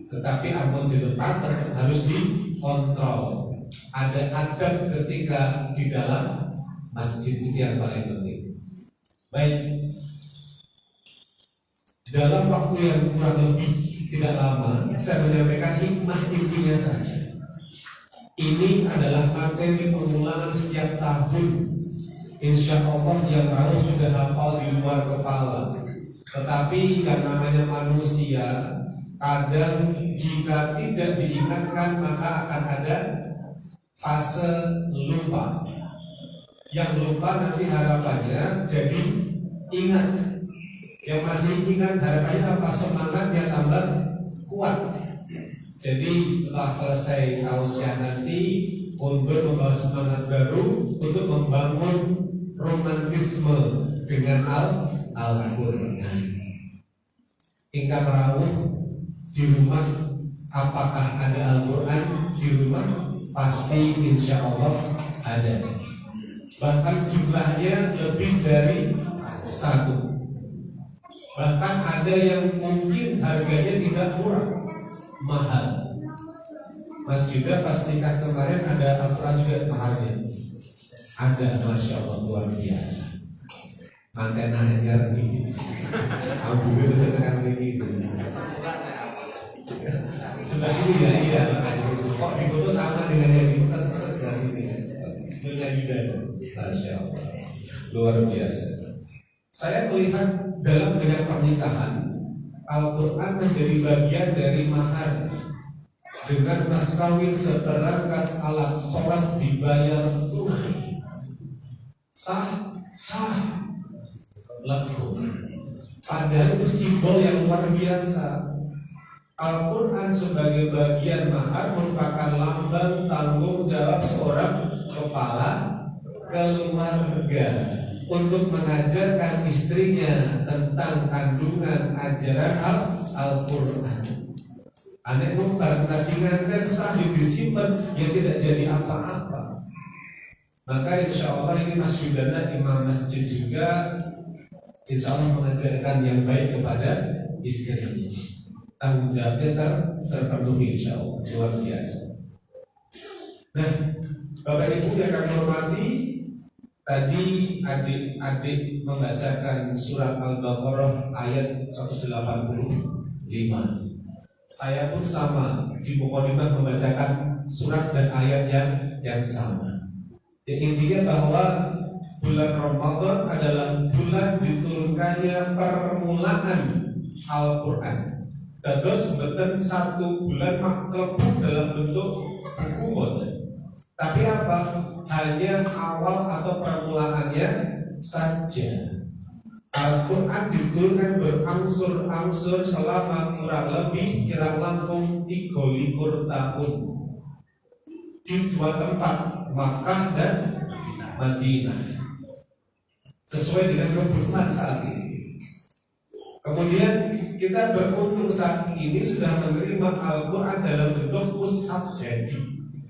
Tetapi ampun dilepas tetap harus dikontrol. Ada adab ketika di dalam masjid, itu yang paling penting. Baik, dalam waktu yang kurang lebih tidak lama, saya menyampaikan hikmah intinya saja. Ini adalah materi pengulangan setiap tahun. Insya Allah yang tahu sudah hafal di luar kepala. Tetapi yang namanya manusia, kadang jika tidak diingatkan maka akan ada fase lupa. Yang lupa nanti harapannya jadi ingat. Yang masih ingat harapannya apa? Semangatnya tambah kuat. Jadi setelah selesai tausiah nanti untuk membawa semangat baru untuk membangun romantisme dengan Al-Quran. Ingkang rawuh di rumah, apakah ada Al-Quran di rumah? Pasti insya Allah ada. Bahkan jumlahnya lebih dari 1. Bahkan ada yang mungkin harganya tidak murah, mahal. Mas Yuda pas nikah kemarin ada Al-Quran juga mahalnya. Ada, Masya Allah, luar biasa. Antena hanya ini. Aku juga sekarang ini. Sebelah sini ya, iya. Kok di foto sama dengan yang di foto sebelah sini. Punya Yuda, Masya Allah, luar biasa. Saya melihat dalam dengan pernikahan, Al-Quran menjadi bagian dari mahar. Dengan mas kawin seperangkat alat sholat dibayar tunai, sah laku. Padahal itu simbol yang luar biasa. Al-Quran sebagai bagian mahar merupakan lambang tanggung jawab seorang kepala keluarga untuk mengajarkan istrinya tentang kandungan ajaran Al-Quran. Anak pun barang nasihatkan sambil disimpan, yang tidak jadi apa-apa. Maka insya Allah ini Mas Yudana imam masjid juga, insya Allah mengajarkan yang baik kepada istrinya. tanggung jawabnya terpenuhi, insya Allah, luar biasa. Nah, Bapak Ibu yang kami hormati, tadi adik-adik membacakan surat Al-Baqarah ayat 185. Saya pun sama di Mukadimah membacakan surat dan ayat yang sama. Yang intinya bahwa bulan Ramadan adalah bulan diturunkannya permulaan Al-Quran. Terus betul satu bulan makhluk dalam bentuk buku. Tapi apa? Hanya awal atau permulaannya saja. Al-Quran diturunkan berangsur-angsur selama kurang lebih kira langkung 23 tahun di dua tempat, Makkah dan Madinah, sesuai dengan kebutuhan saat ini. Kemudian kita beruntung saat ini sudah menerima Al-Quran dalam bentuk mushaf, jadi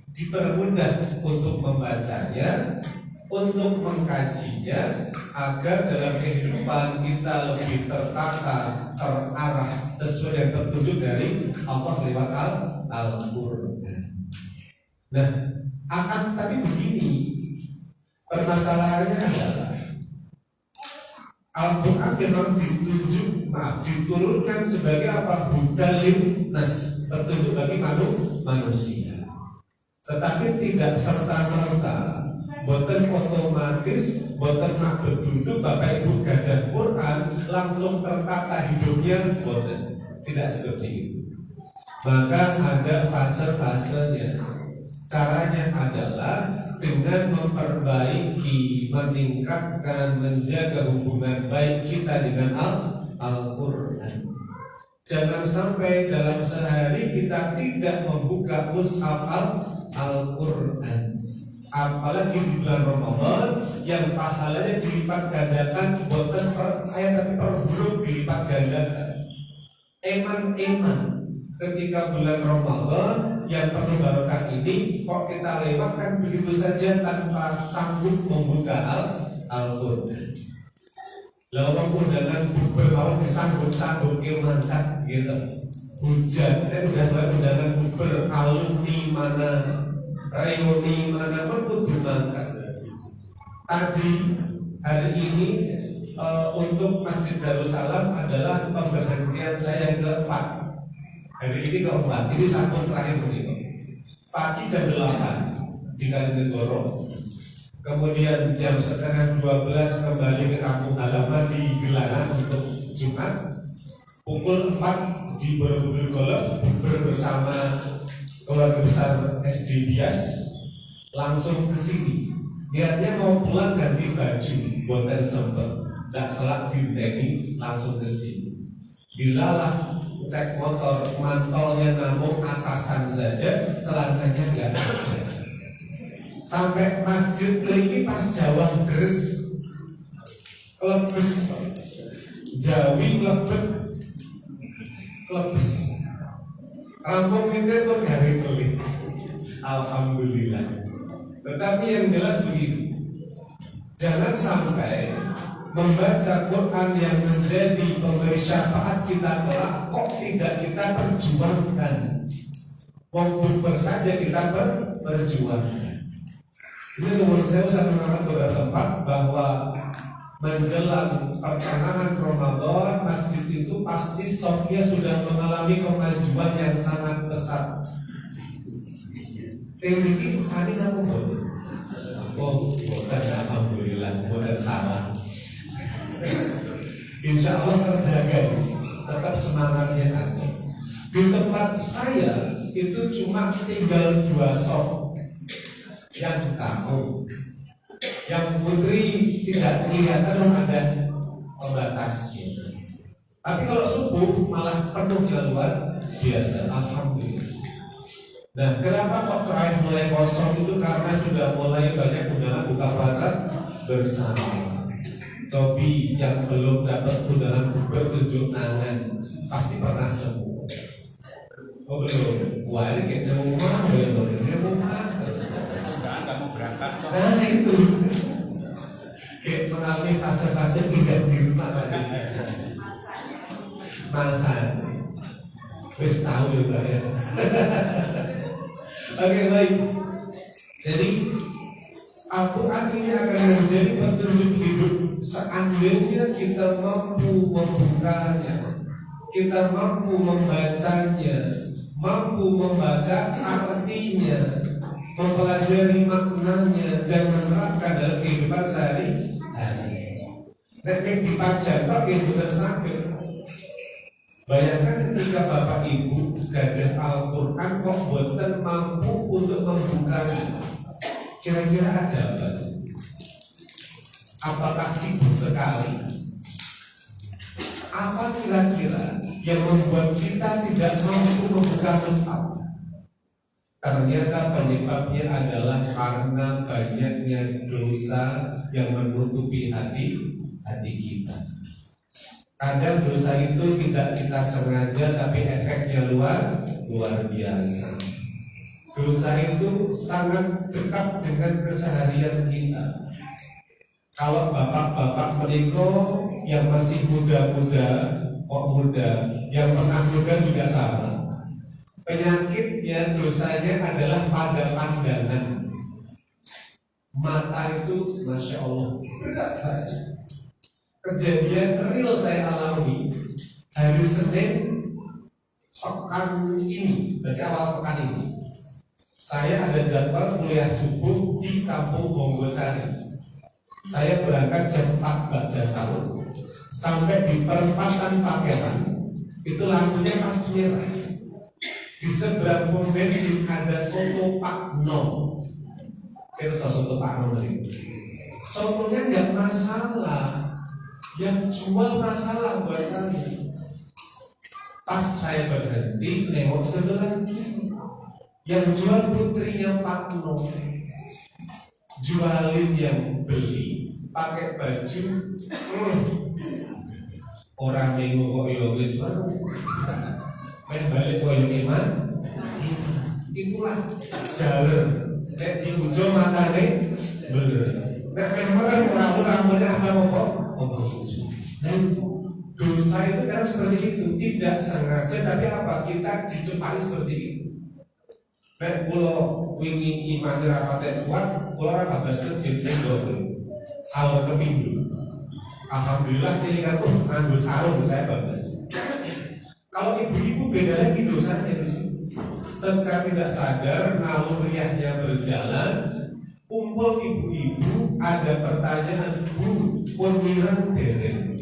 dipermudah untuk membacanya, untuk mengkajinya, agar dalam kehidupan kita lebih tertata, terarah sesuai dengan petunjuk dari Allah lewat Al-Quran. Nah, akan tapi begini, permasalahannya adalah Al-Quran memang diturunkan sebagai apa? Hudalin nas, petunjuk bagi manusia. Tetapi tidak serta-merta, boten otomatis, boten nak berduduk Bapak Ibu gadah Quran langsung tertata hidupnya, boten. Tidak seperti itu. Maka ada fase-fasenya. Caranya adalah dengan memperbaiki, meningkatkan, menjaga hubungan baik kita dengan Al-Quran. Jangan sampai dalam sehari kita tidak membuka mushaf Al-Quran. Apalagi di bulan Ramadan yang pahalanya dilipat gandakan, bukan per ayat tapi per huruf dilipat gandakan. Eman-eman ketika bulan Ramadan yang penuh barokah ini kok kita lewatkan begitu saja tanpa sanggup membuka Al-Quran. Lalu undangan bubur disambut-sambut mantap gitu. Hujan, udah mulai undangan bubur alumni mana, reuni mana pun berangkat. Tadi hari ini untuk Masjid Darussalam adalah pemberhentian saya yang keempat. Hari ini keempat, ini satu terakhir ini. Pagi jam 8 di Kalinegoro, kemudian jam setengah 12 kembali ke kampung halaman di Gilangan untuk Jumat. Pukul 4 di Borobudur Golf bersama keluarga besar SD Bias, langsung ke sini. Niatnya mau pulang ganti baju, boten sempet, tak selak dinteni, langsung ke sini. Bilalah cek motor, mantolnya namun atasan saja, celananya nggak ada. Sampai masjid ini pas Jawa Gres, lebes, Jawi lebet, lebes. Rampung itu pun hari kulit. Alhamdulillah. Tetapi yang jelas begini, jangan sampai membaca Quran yang menjadi pemberi syafaat kita kelak kok tidak kita perjuangkan. Wong saja kita perjuangkan. Ini menurut saya mengatakan beberapa tempat bahwa menjelang pertengahan Ramadan masjid itu pasti stoknya sudah mengalami kemajuan yang sangat besar. Tinggi sekali namun boleh. Oh, bukan alhamdulillah, bukan salah. Insya Allah terjaga, tetap semangatnya ada. Di tempat saya itu cuma tinggal 2 sok yang tahu, yang putri tidak kelihatan ada pembatasnya. Tapi kalau subuh malah penuhnya luar biasa, alhamdulillah. Nah, kenapa kok terakhir mulai kosong itu? Karena sudah mulai banyak undangan buka puasa bersama. Tobi yang belum dapat undangan bertunjuk tangan pasti pernah semua. Oh belum, wali kita rumah belum, dia rumah. Nggak mau berangkat. Nah itu, kayak mengalami fase-fase tidak di rumah lagi. Masa. Wis tahu ya Pak ya. Oke baik. Jadi Al-Quran ini akan menjadi petunjuk hidup seandainya kita mampu membukanya, kita mampu membacanya, mampu membaca artinya, mempelajari maknanya dan menerapkan dalam kehidupan sehari-hari. Dan yang dibaca kok yang benar sakit. Bayangkan ketika Bapak Ibu gadah Al-Quran kok boten mampu untuk membukanya. Kira-kira ada apa? Apakah sibuk sekali? Apa kira-kira yang membuat kita tidak mampu membuka mushaf? Ternyata penyebabnya adalah karena banyaknya dosa yang menutupi hati kita. Kadang dosa itu tidak kita sengaja, tapi efeknya luar biasa. Dosa itu sangat dekat dengan keseharian kita. Kalau bapak-bapak menikah yang masih muda-muda, yang pernah muda juga sama. Penyakitnya dosanya adalah pada pandangan. Mata itu, masya Allah, berat saya. Kejadian real saya alami hari Senin pekan ini, berarti awal pekan ini. Saya ada jadwal kuliah subuh di Kampung Bonggosari. Saya berangkat jam 4 baca sahur sampai di perempatan Pakelan. Itu lampunya pas merah. Di seberang pom bensin ada soto Pak No. Itu soto Pak No tadi. Sotonya nggak masalah, yang jual masalah buat saya. Pas saya berhenti nengok sebelah kiri, yang jual putrinya Pak No, jualin yang beli pakai baju orang minggu kok ya wis main balik kok ya iman. Itulah jalur nek diujo matane bener. Nek memang orang-orangnya apa kok dan dosa itu kan seperti itu, tidak sengaja tapi apa kita dicepai seperti itu. Nek pulau wingi imane rapate kuat, pulau ora babas masjid ning sahur kepindu. Alhamdulillah ketika tuh nganggo sarung saya babas. Kalau ibu-ibu beda lagi dosanya di sini. Secara tidak sadar naluriahnya berjalan, kumpul ibu-ibu ada pertanyaan, Bu, pun mirang dereng.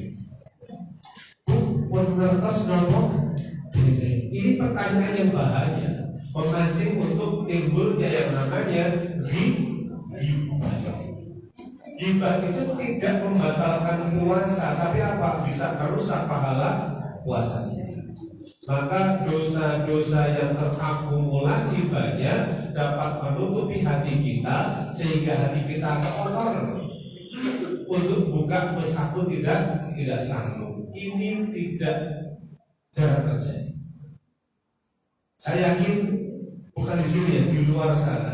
Bu, pun ngertos nopo dereng. Ini pertanyaan yang bahaya, memancing untuk timbulnya yang namanya ghibah. Ghibah itu tidak membatalkan puasa, tapi apa? Bisa merusak pahala puasanya. Maka dosa-dosa yang terakumulasi banyak dapat menutupi hati kita sehingga hati kita kotor. Untuk buka mushaf pun tidak sanggup. Ini tidak jarang terjadi. Saya yakin bukan di sini ya, di luar sana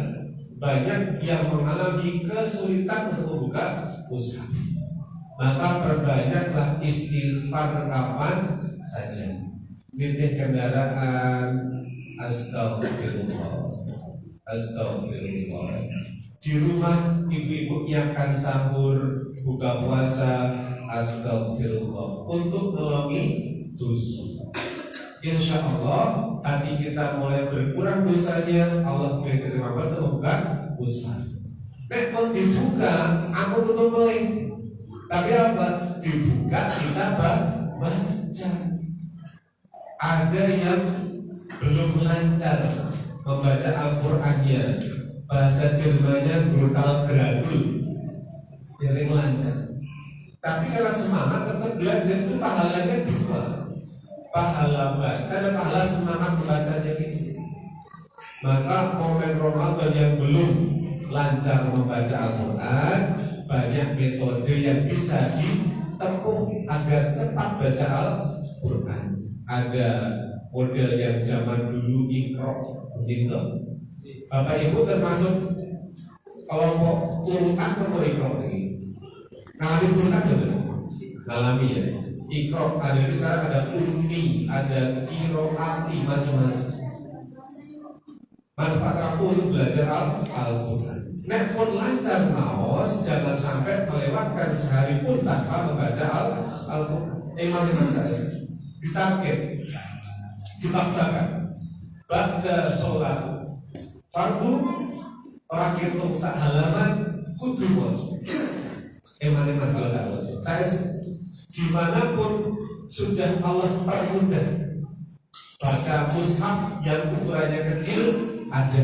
banyak yang mengalami kesulitan untuk membuka mushaf. Maka perbanyaklah istighfar kapan saja. Nitih kendaraan, astagfirullah, astagfirullah. Di rumah ibu-ibu nyiapkan sahur, buka puasa, astagfirullah, untuk menolongi dosa. Insya Allah hati kita mulai berkurang dosanya, Allah mulai kemampuan untuk membuka mushaf. Nek kalau dibuka, aku tutup meleng. Tapi apa? Dibuka kita baca. Ada yang belum lancar membaca Al-Qurannya, bahasa Jermannya brutal gradul, jadi lancar. Tapi karena semangat tetap belajar itu pahalanya dua, pahala baca dan pahala semangat membacanya itu. Maka momen Ramadan yang belum lancar membaca Al-Quran, banyak metode yang bisa ditempuh agar cepat baca Al-Quran. Ada model yang zaman dulu Iqra, gitu. Bapak Ibu termasuk kelompok urutan nomor Iqra ini. Ngalami urutan betul? Ngalami ya. Ikro, ada sekarang ada ummi, ada kiroati, macam-macam. Manfaat aku untuk belajar Al-Quran. Nek pun lancar maos, jangan sampai melewatkan sehari pun tanpa membaca Al-Quran. Iman saya ditarget, dipaksakan. Baca sholat fardu, orang hitung sak halaman kudu wajib. Iman kalau tidak wajib. Saya dimanapun sudah Allah permudah. Baca mushaf yang ukurannya kecil aja.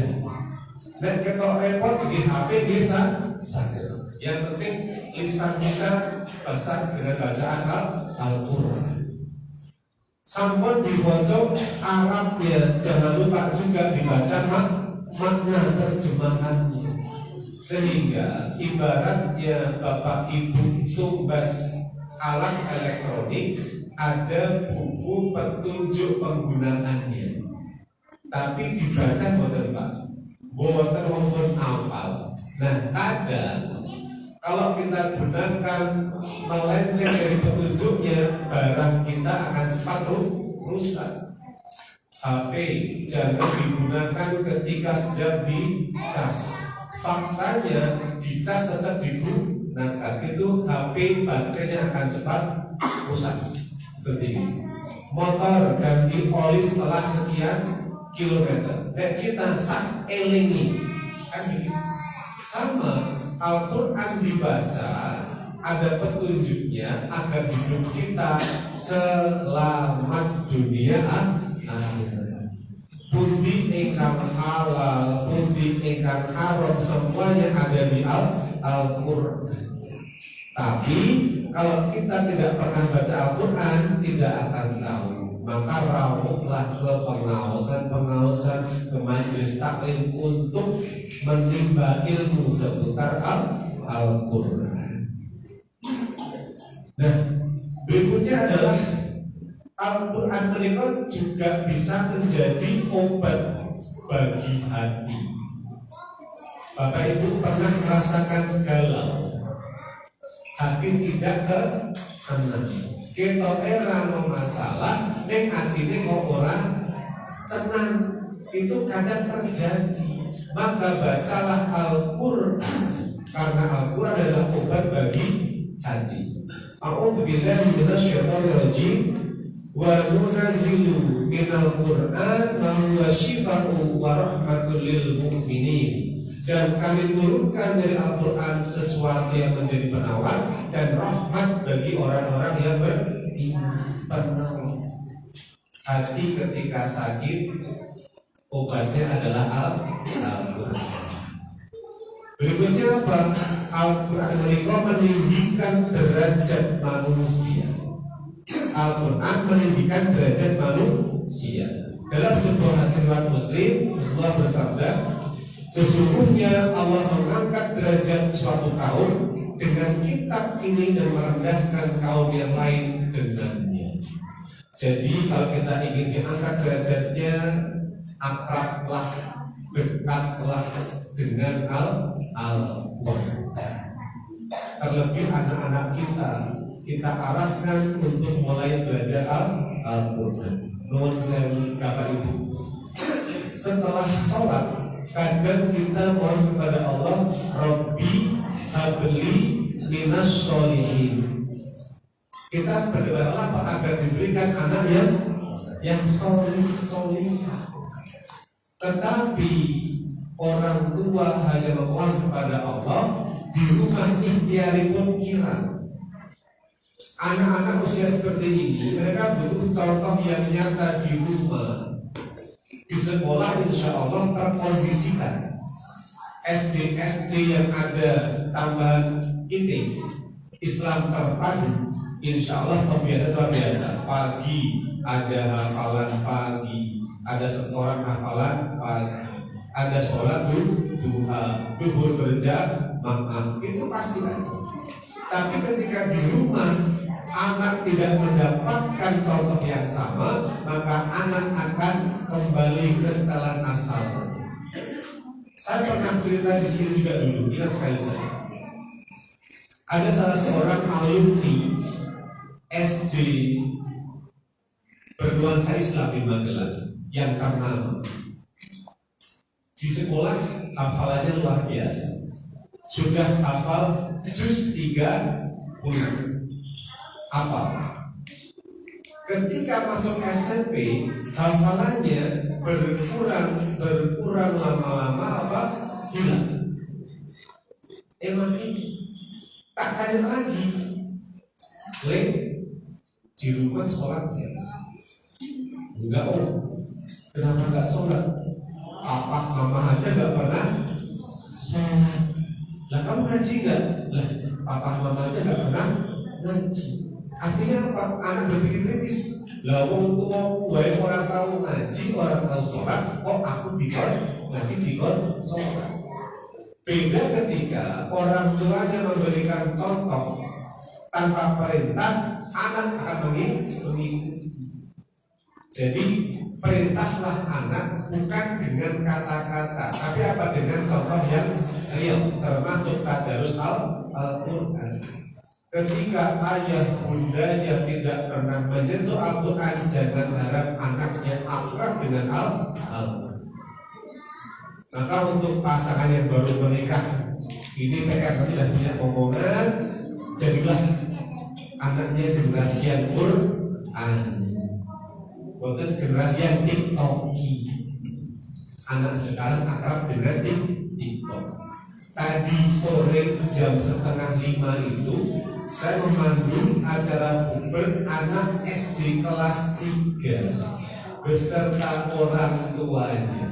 Dan kalau repot di HP bisa sadar. Yang penting lisan kita basah dengan bacaan Al-Quran. Sampun dibaca Arabnya, jangan lupa juga dibaca makna terjemahannya. Sehingga ibaratnya Bapak Ibu tumbas alat elektronik, ada buku petunjuk penggunaannya, tapi dibaca boten Pak, boten wonten apal. Nah, kadang kalau kita gunakan melenceng dari petunjuknya, barang kita akan cepat rusak. HP jangan digunakan ketika sudah dicas. Faktanya dicas tetap digunakan, itu HP baterainya akan cepat rusak. Seperti ini. Motor ganti oli setelah sekian kilometer. Dan kita sak elingi kan begitu. Sama Al-Quran dibaca, ada petunjuknya agar hidup kita selamat dunia akhirat. Pundi ingkang halal, pundi ingkang haram, semuanya ada di Al-Quran. Tapi kalau kita tidak pernah baca Al-Quran, tidak akan tahu. Maka rawuhlah ke pengawasan ke majelis taklim untuk menimba ilmu seputar Al-Quran. Nah, berikutnya adalah Al-Quran mereka juga bisa menjadi obat bagi hati. Bapak Ibu pernah merasakan galau, hati tidak tenang. Kita era no masalah, neng hati kok orang tenang. Itu kadang terjadi. Maka bacalah Al-Quran, karena Al-Quran adalah obat bagi hati. A'udzubillahi minasyaitonir rajim. Wa nunazzilu minal Qur'an ma huwa syifaa'un wa rahmatul lil mu'minin. Dan kami turunkan dari Al-Quran sesuatu yang menjadi penawar dan rahmat bagi orang-orang yang beriman. Hati ketika sakit, obatnya adalah Al-Quran. Berikutnya apa? Al-Quran meninggikan derajat manusia. Al-Quran meninggikan derajat manusia. Dalam sebuah hadis riwayat Muslim, Rasulullah bersabda, sesungguhnya Allah mengangkat derajat suatu kaum dengan kitab ini dan merendahkan kaum yang lain dengannya. Jadi kalau kita ingin diangkat derajatnya, akrablah, dekatlah dengan Al-Quran. Terlebih anak-anak kita arahkan untuk mulai belajar Al-Quran. Nuwun sewu Bapak Ibu. Setelah sholat, kadang kita mohon kepada Allah, Rabbi habli minas sholihin. Kita berdoa Allah agar diberikan anak yang solih. Tetapi orang tua hanya memohon kepada Allah, di rumah ikhtiari pun kira. Anak-anak usia seperti ini, mereka butuh contoh yang nyata di rumah. Di sekolah insya Allah terkondisikan. SD yang ada tambahan ini Islam terpadu, insya Allah terbiasa. Pagi ada hafalan pagi, ada setoran hafalan pagi, ada sholat duha, duhur berjamaah, itu pasti ada. Tapi ketika di rumah anak tidak mendapatkan contoh yang sama, maka anak akan kembali ke setelan asal. Saya pernah cerita di sini juga dulu, ingat sekali saya. Ada salah seorang alumni SD bernuansa Islam di Magelang yang ternama. Di sekolah hafalannya luar biasa. Sudah hafal juz 30. Apa? Ketika masuk SMP, hafalannya berkurang lama-lama apa? Hilang. Emang tak tanya lagi. Di rumah sholat ya? Enggak, oh. Kenapa enggak sholat? Papa mama aja enggak pernah sholat. Lah kamu ngaji enggak? Lah papa mama aja enggak pernah ngaji. Artinya apa? Anak berpikir kritis. Lah wong tua wae orang tahu ngaji, orang tahu sholat, kok aku dikon ngaji dikon sholat. Beda ketika orang tuanya memberikan contoh tanpa perintah, anak akan mengikuti. Jadi perintahlah anak bukan dengan kata-kata, tapi apa dengan contoh yang real, termasuk tadarus Al-Quran. Ketika ayah bundanya tidak pernah menyentuh Al-Quran, jangan harap anaknya akrab dengan Al-Quran. Maka untuk pasangan yang baru menikah, ini PR tidak punya omongan, jadilah anaknya generasi yang Quran, bukan generasi yang TikToki. Anak sekarang akrab dengan TikTok. Tadi sore jam 4:30 itu saya memandu acara bukber anak SD kelas 3 beserta orang tuanya.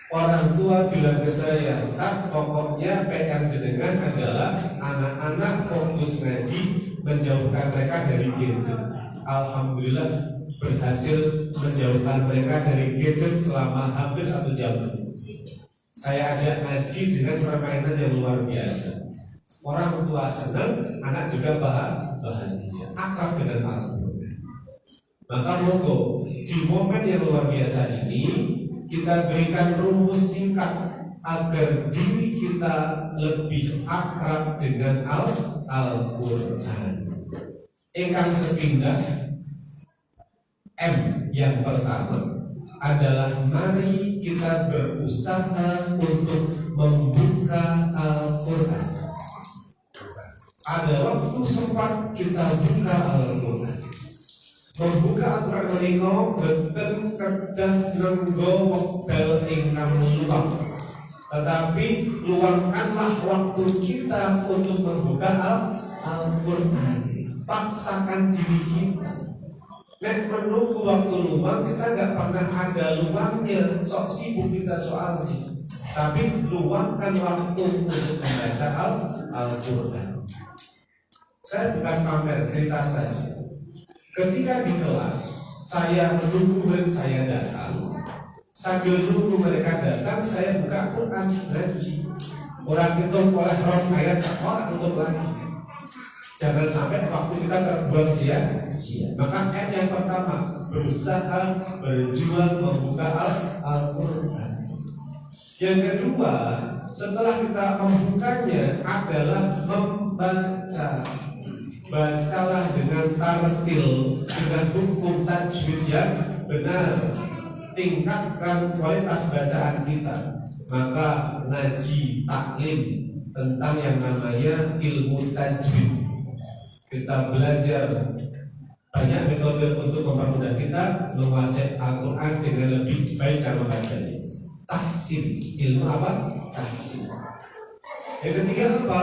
Orang tua bilang ke saya, "Tak, pokoknya PR jenengan adalah anak-anak fokus ngaji, menjauhkan mereka dari gadget." Alhamdulillah berhasil menjauhkan mereka dari gadget selama hampir 1 jam. Saya ajak ngaji dengan permainan yang luar biasa. Orang tua senang, anak juga bahagia, akrab dengan Al-Quran. Maka moga di momen yang luar biasa ini kita berikan rumus singkat agar diri kita lebih akrab dengan Al-Quran. Ingkang sepindah M yang pertama adalah mari kita berusaha untuk membuka Al-Quran. Ada waktu sempat kita buka Al-Quran. Membuka Al-Quran menika boten kedah nenggo wekdal ingkang luang. Tetapi luangkanlah waktu kita untuk membuka Al-Quran. Paksakan diri kita. Nek menunggu waktu luang, kita nggak pernah ada luangnya. Sok sibuk kita soalnya. Tapi luangkan waktu untuk membaca Al-Quran. Saya bukan pamer cerita saja. Ketika di kelas, saya menunggu murid saya datang. Sambil menunggu mereka datang, saya buka Quran ngaji. Orang itu oleh roh ayat orang untuk lagi. Jangan sampai waktu kita terbuang sia-sia. Maka ayat yang pertama, berusaha berjuang membuka Al-Quran. Yang kedua, setelah kita membukanya adalah membaca. Bacalah dengan tartil, dengan hukum tajwid yang benar. Tingkatkan kualitas bacaan kita. Maka ngaji taklim tentang yang namanya ilmu tajwid. Kita belajar banyak metode untuk mempermudah kita menguasai Al-Quran dengan lebih baik cara membacanya. Tahsin, ilmu apa? Tahsin. Yang ketiga apa?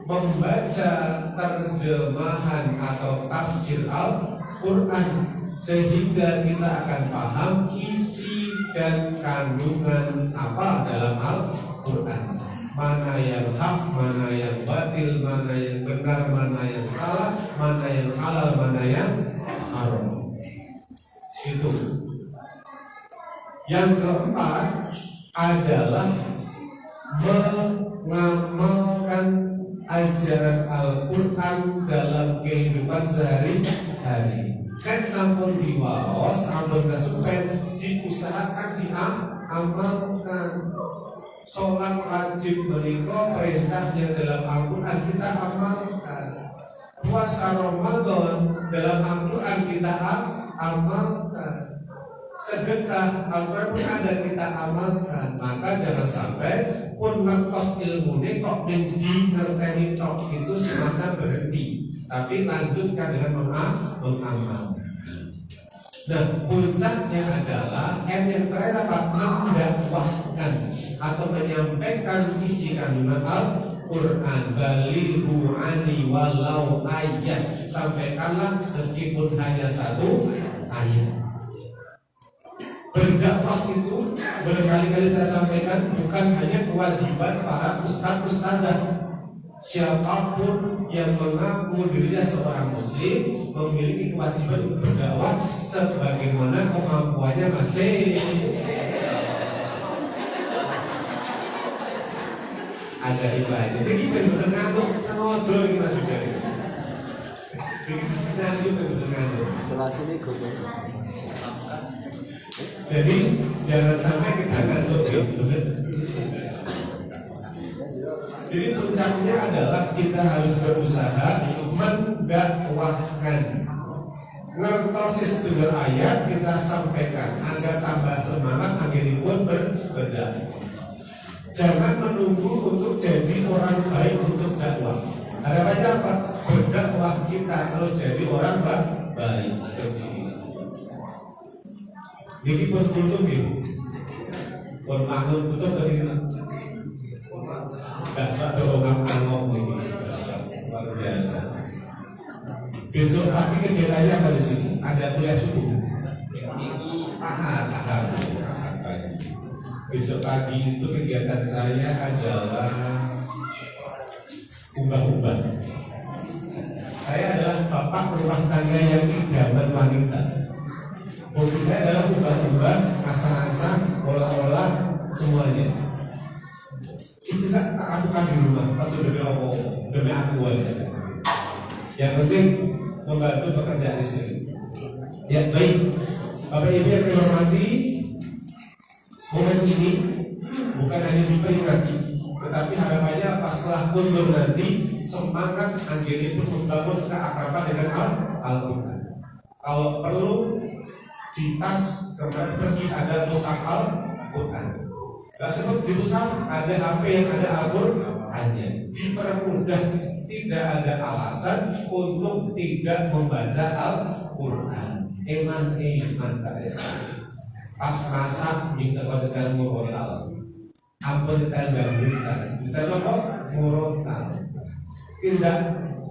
Membaca terjemahan atau tafsir Al-Quran sehingga kita akan paham isi dan kandungan apa dalam Al-Quran. Mana yang hak, mana yang batil, mana yang benar, mana yang salah, mana yang halal, mana yang haram. Itu. Yang keempat adalah mengamalkan ajaran Al-Quran dalam kehidupan sehari-hari. Kan sampun diwaos, ampun kesupen, diusahakan diamalkan. Sholat wajib menika perintahnya dalam Al-Quran kita amalkan. puasa Ramadan dalam Al-Quran kita amalkan, sedekah Al-Quran pun ada kita amalkan. Maka jangan sampai pun ngertos ilmu ini kok menji ngerteni tok itu semacam berhenti, tapi lanjutkan dengan mengamal. Nah, puncaknya adalah yang terakhir apa? Mendakwahkan atau menyampaikan isi kandungan Al-Quran. Balighu ani walau ayat, sampaikanlah meskipun hanya satu ayat. Berdakwah itu berkali-kali saya sampaikan bukan hanya kewajiban para ustadz-ustadzah. Siapapun yang mengaku dirinya seorang muslim memiliki kewajiban untuk berdakwah sebagaimana kemampuannya masih. Ada ibadah. Jadi benar-benar ngantuk sengaja kita juga. Begitu skenario benar-benar ngantuk. Jadi jangan sampai kita ngantuk. Jadi puncaknya adalah kita harus berusaha mendakwahkan. Ngertosis dengan ayat kita sampaikan agar tambah semangat akhirnya pun berdakwah. Jangan menunggu untuk jadi orang baik untuk dakwah. Harapannya apa? Berdakwah kita kalau jadi orang baik. Seperti ini. Ini pun tutup ini. Pun makhluk tutup dari mana? Gak orang angok ini. Luar biasa. Besok pagi kegiatannya apa di sini? Ada kuliah subuh. Ahad. Besok pagi itu kegiatan saya adalah ubah-ubah. Saya adalah bapak rumah tangga yang idaman wanita. Hobi saya adalah ubah-ubah, asal-asal, olah-olah, semuanya. Itu saya tak lakukan di rumah, pas demi apa? Demi aku aja. Yang penting membantu pekerjaan istri. Ya baik, Bapak Ibu yang dihormati, momen ini bukan hanya diperingati, tetapi harapannya pas setelah mundur nanti semangat anjir itu membangun keakraban dengan Al-Quran. Kalau perlu di tas pergi ada mushaf Al-Quran. Gak sebut di mushaf ada HP yang ada Al-Qurannya. Dipermudah, tidak ada alasan untuk tidak membaca Al-Quran. Eman saya. Pas masak kita pada murotal. Apa kita gabungkan? Kita apa? Murotal. Tidak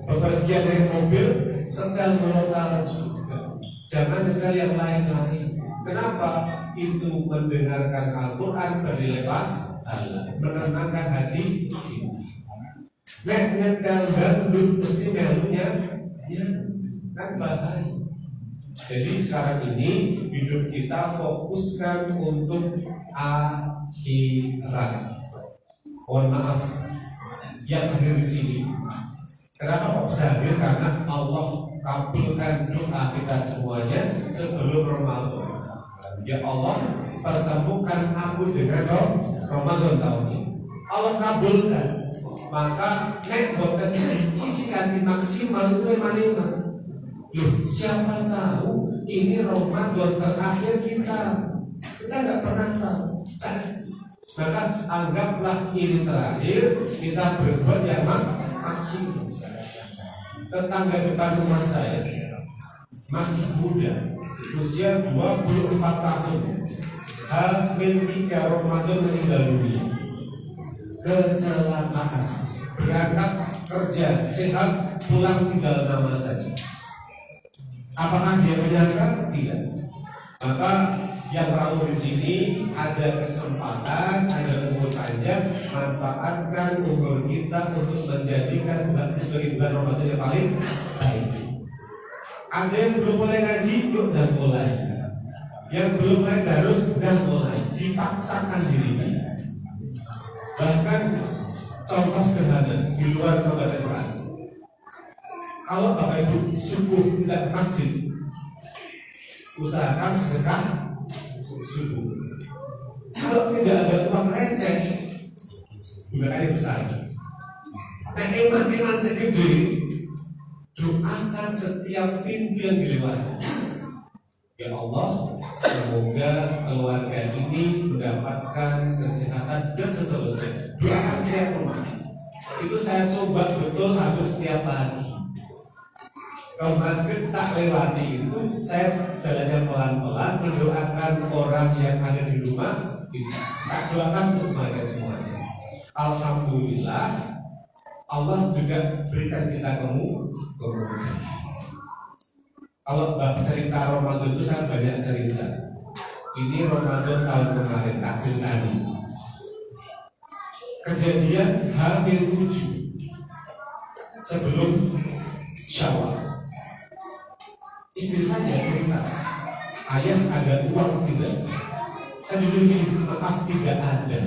bepergian dari mobil setel murotal juga. Jangan nyetel yang lain-lain. Kenapa? Itu mendengarkan Al-Quran berlipat Allah, menenangkan hati. Nek nyetel gandum mesti melunya, ya kan bahaya. Jadi sekarang ini hidup kita fokuskan untuk akhirat. Mohon maaf yang hadir di sini. Kenapa kok bisa hadir? Karena Allah kabulkan doa kita semuanya sebelum Ramadan. Ya Allah, pertemukan aku dengan Ramadan tahun ini. Allah kabulkan. Maka nek boten isi kanti maksimal itu mana? Loh, siapa tahu ini Ramadan terakhir kita nggak pernah tahu. Maka anggaplah ini terakhir, kita berbuat yang maksimal. Tetangga depan rumah saya masih muda, usia 24 tahun, hamil 3 Ramadan meninggal dunia. Kecelakaan, berangkat kerja sehat, pulang tinggal nama saja. Apakah dia menyangka? Tidak. Maka yang tahu di sini ada kesempatan, ada umur panjang, manfaatkan umur kita untuk menjadikan sebagai bulan Ramadan yang paling baik. Ada yang belum mulai ngaji, yuk dan mulai. Yang belum mulai harus dan mulai. Dipaksakan diri. Bahkan contoh sederhana di luar pembaca Quran. Kalau Bapak Ibu subuh tidak masjid, usahakan sedekah subuh. Kalau tidak ada uang receh, juga besar. Nah, iman segede doakan setiap pintu yang dilewati. Ya Allah, semoga keluarga ini mendapatkan kesehatan dan seterusnya. Doakan setiap rumah. Itu saya coba betul hampir setiap hari. Kalau masjid tak lewati itu, saya jalannya pelan-pelan mendoakan orang yang ada di rumah. Tak doakan untuk mereka semuanya. Alhamdulillah, Allah juga berikan kita kemudahan. Kalau bab cerita Ramadan itu sangat banyak cerita. Ini Ramadan tahun kemarin, takjil tadi. Kejadian H-7 sebelum Syawal. Istri saya cerita, ayah ada uang tidak? Saya bilang, maaf tidak ada.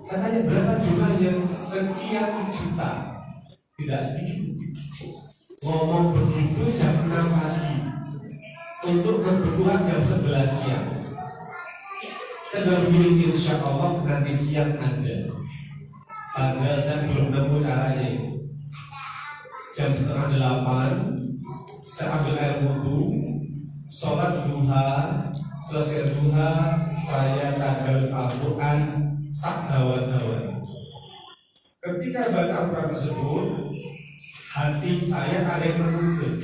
Saya tanya berapa jumlahnya? Sekian juta. Tidak sedikit. Ngomong begitu jam 6 pagi. Untuk berbuka jam 11 siang. Saya begini, insya Allah nanti siang ada. Padahal saya belum nemu caranya. Jam 7:30 saya ambil air wudhu, sholat duha, selesai duha saya tadarus Al-Quran sakdawan-dawan. Ketika baca Al-Quran tersebut, hati saya ada yang menuntut.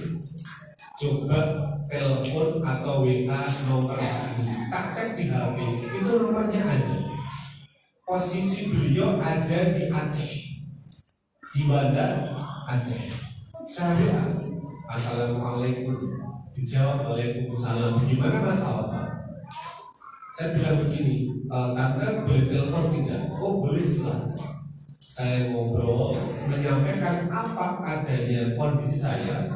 Coba telepon atau WA nomor ini, tak cek di HP, itu nomornya ada. Posisi beliau ada di Aceh, di Banda Aceh. Saya Assalamualaikum, dijawab Waalaikumsalam. Gimana masalah? Saya bilang begini, tante boleh telepon tidak? Oh boleh, silakan. Saya ngobrol, menyampaikan apa adanya kondisi saya.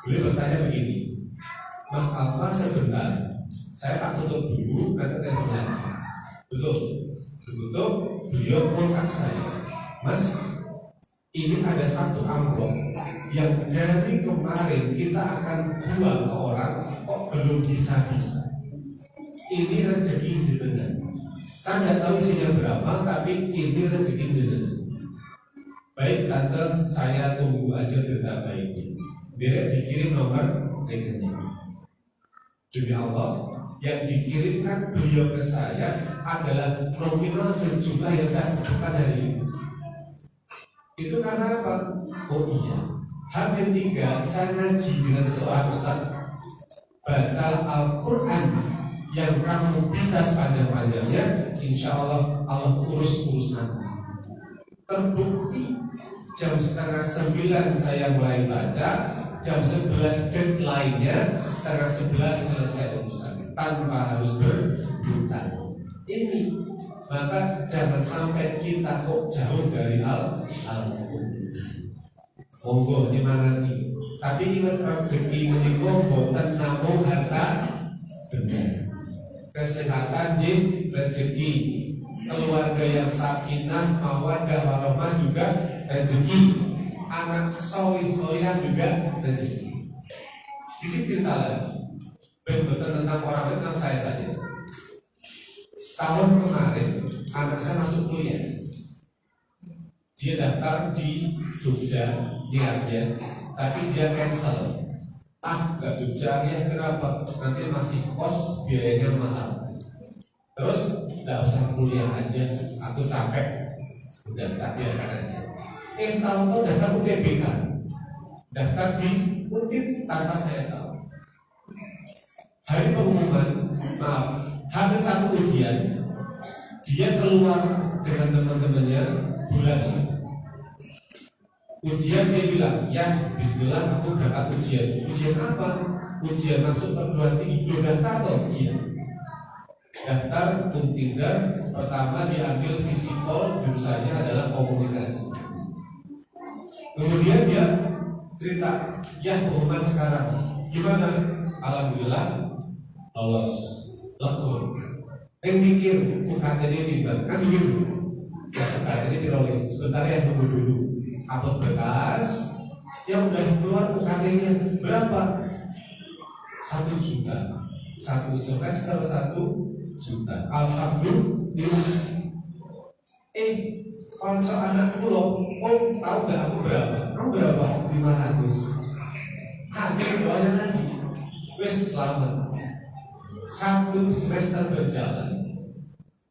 Beliau bertanya begini, Mas Alfa sebentar, saya tak tutup dulu, kata teleponnya. Tutup, beliau kontak saya, Mas, ini ada satu amplop yang dari kemarin kita akan jual ke orang, kok belum bisa-bisa. Ini rezeki jenengan. Saya nggak tahu isinya berapa, tapi ini rezeki jenengan. Baik tante, saya tunggu aja berita baiknya. Biar dikirim nomor rekening. Demi Allah, yang dikirimkan beliau ke saya adalah nominal sejumlah yang saya butuhkan hari ini. Itu karena apa? Oh iya, H-3 saya ngaji dengan seseorang ustaz. Baca Al-Quran yang kamu bisa sepanjang-panjangnya, insya Allah Allah urus urusan. Terbukti jam 8:30 saya mulai baca, jam 11 deadline-nya, setengah 11 selesai urusan tanpa harus berhutang. Ini maka jangan sampai kita kok jauh dari Al-Quran. Monggo dimana sih? Tapi ingat rezeki menika boten namung harta benda. Kesehatan jin rezeki, keluarga yang sakinah, mawaddah warahmah juga rezeki, anak solih-solihah juga rezeki. Sedikit cerita lagi, betul tentang orang tentang saya saja. Tahun kemarin anak saya masuk kuliah. Dia daftar di Jogja, niatnya, tapi dia cancel. Gak Jogja ya, kenapa? Nanti masih kos, biayanya mahal. Terus gak usah kuliah aja, aku capek. Udah tak biarkan aja. Tahu-tahu daftar UTBK, daftar di UNIT tanpa saya tahu. Hari pengumuman, maaf, hampir satu ujian, dia keluar dengan teman-temannya bulan ini. Ujian dia bilang, ya bismillah aku berangkat ujian. Ujian apa? Ujian masuk perguruan tinggi. Belum daftar atau? Iya. Daftar Untinder, pertama diambil fisikal, jurusannya adalah komunikasi. Kemudian dia cerita, ya pengumuman sekarang gimana? Alhamdulillah lolos, lekor. Yang mikir UKT-nya tiba, kan gitu. UKT-nya dirolling, sebentar ya tunggu dulu. Upload berkas, yang udah keluar UKT-nya berapa? 1 juta, 1 semester 1 juta. Alhamdulillah. Konco anakku loh, tahu gak aku berapa? Kamu berapa? 500. hadir doanya lagi. Wes selamat. 1 semester berjalan,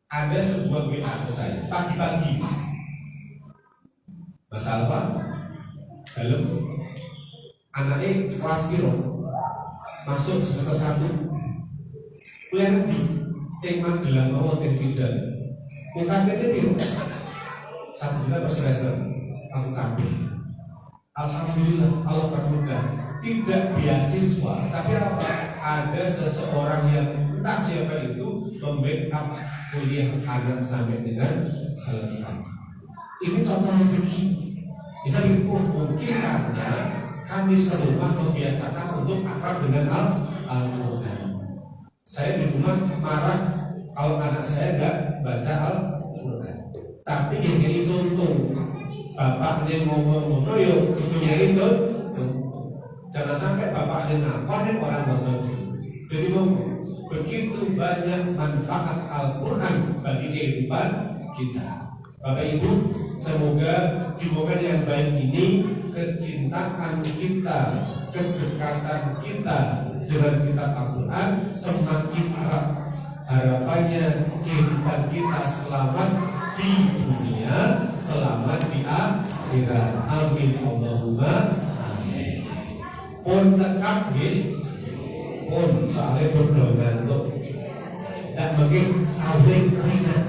ada sebuah WA ke saya pagi-pagi. Mas Alfa, halo, anaknya kelas piro, masuk semester 1, kuliah di tema gelang mau tidak, UKT piro, 1 bulan per semester, aku kabur. Alhamdulillah, Allah bermudah. Tidak beasiswa, tapi apa? Ada seseorang yang entah siapa itu membackup kuliah anak sampai dengan selesai. Ini contoh rezeki. Kita mungkin karena kami serumah membiasakan untuk akrab dengan Al-Quran. Saya di rumah marah kalau anak saya nggak baca Al-Quran. Tapi yang ini contoh, bapaknya ngomong yuk, ini contoh. Jangan sampai bapaknya ngapalin orang bodoh. Jadi begitu banyak manfaat Al-Quran bagi kehidupan kita. Bapak Ibu, semoga di momen yang baik ini kecintaan kita, kedekatan kita dengan kitab Al-Quran semakin erat. Harapannya kehidupan kita selamat di dunia, selamat di akhirat. Amin Allahumma. Pun cekap pun soalnya berdoa untuk dan mungkin saling ringan.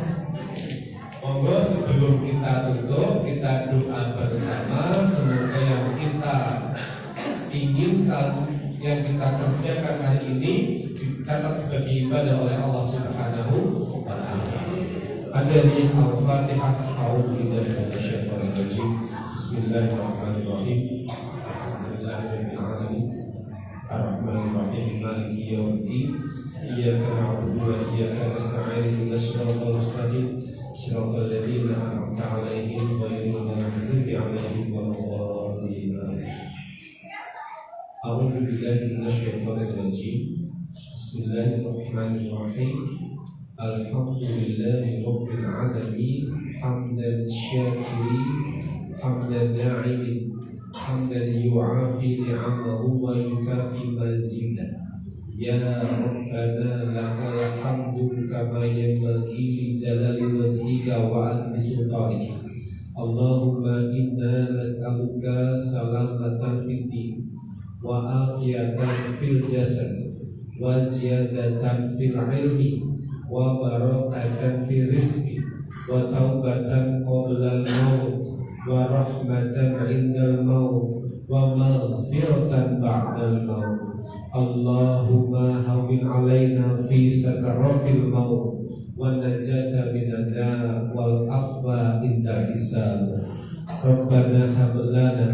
Monggo sebelum kita tutup, kita doa bersama. Semoga yang kita inginkan, yang kita kerjakan hari ini dicatat sebagai ibadah oleh Allah Subhanahu wa Ta'ala. Hadirin Al-Fatihah. A'udzubillahi minasyaitonir rajim. Bismillahirrahmanirrahim. Ar-Rahmanir-Rahim. Maliki yaumiddin. Iyyaka na'budu wa iyyaka nasta'in. Ihdinas siratal mustaqim. Siratal ladzina an'amta 'alaihim ghairil maghdubi 'alaihim waladdallin. A'udzu billahi minasyaitonir rajim. Bismillahirrahmanirrahim. Alhamdulillahi rabbil alamin. Hamdan syakirin, hamdan na'imin, hamdan yu'afi ni'amahu wa yukafi mazidah. Ya Rabbana lakal hamdu kama yanbaghi li jalali wajhika wa 'azimi sultanika. Allahumma inna nas'aluka salamatan fid din wa afiyatan fil jasad wa ziyadatan fil ilmi wa barakatan fil rizqi wa taubatan qabla al-maut wa rahmatan 'indal maut wa maghfiratan ba'dal maut. Allahumma hawwin 'alaina fi sakaratil maut wa najata minan nar wal afwa inda hisab. Rabbana hab lana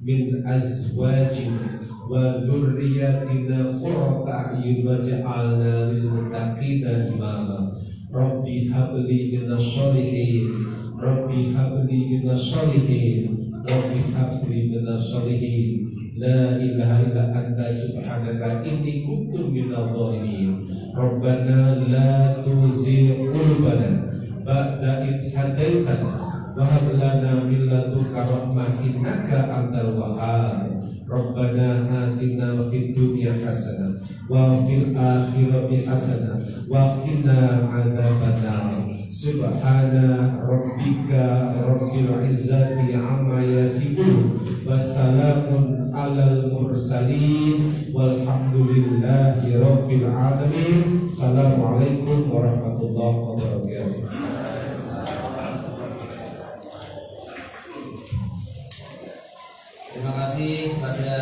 min azwajina wa dhurriyyatina qurrata a'yun waj'alna lil muttaqina imama. Rabbi habli minas sholihin, Rabbi habli minas sholihin, Rabbi habli minas sholihin. La ilaha illa anta subhanaka inni kuntu minadh dhalimin. Rabbana la tuzigh qulubana ba'da idh hadaitana wa hab lana min ladunka rahmah innaka antal wahhab. Rabbana atina fid dunya hasanah wa fil akhirati hasanah wa qina adzabannar. Subhana rabbika rabbil izzati amma yasifun wa salamun alal mursalin walhamdulillahi rabbil alamin. Assalamualaikum warahmatullahi wabarakatuh. Terima kasih kepada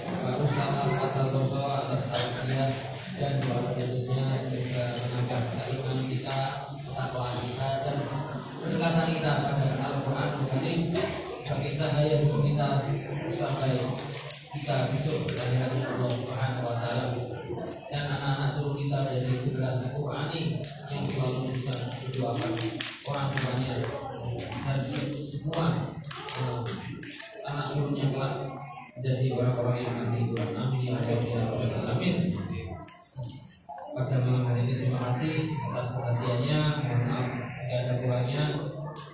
Pak Ustaz Al-Fattoso atas tausiah dan doa tentunya juga menambah keimanan kita, ketakwaan kita dan kedekatan kita pada Al-Quran Karim. Kita hanya untuk kita sampai kita besok dari hati Allah Subhanahu wa Ta'ala dan anak-anak turun kita dari generasi Qurani yang selalu bisa berdoakan orang tuanya dan semua anak turunnya kelak menjadi orang-orang yang nanti Tuhan. Amin ya rabbal alamin. Pada malam hari ini terima kasih atas perhatiannya. Mohon maaf jika ada kurangnya.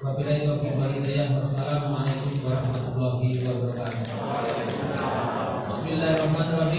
Wabillahi taufiq wal hidayah. Wassalamualaikum warahmatullahi wabarakatuh. Bismillahirrahmanirrahim.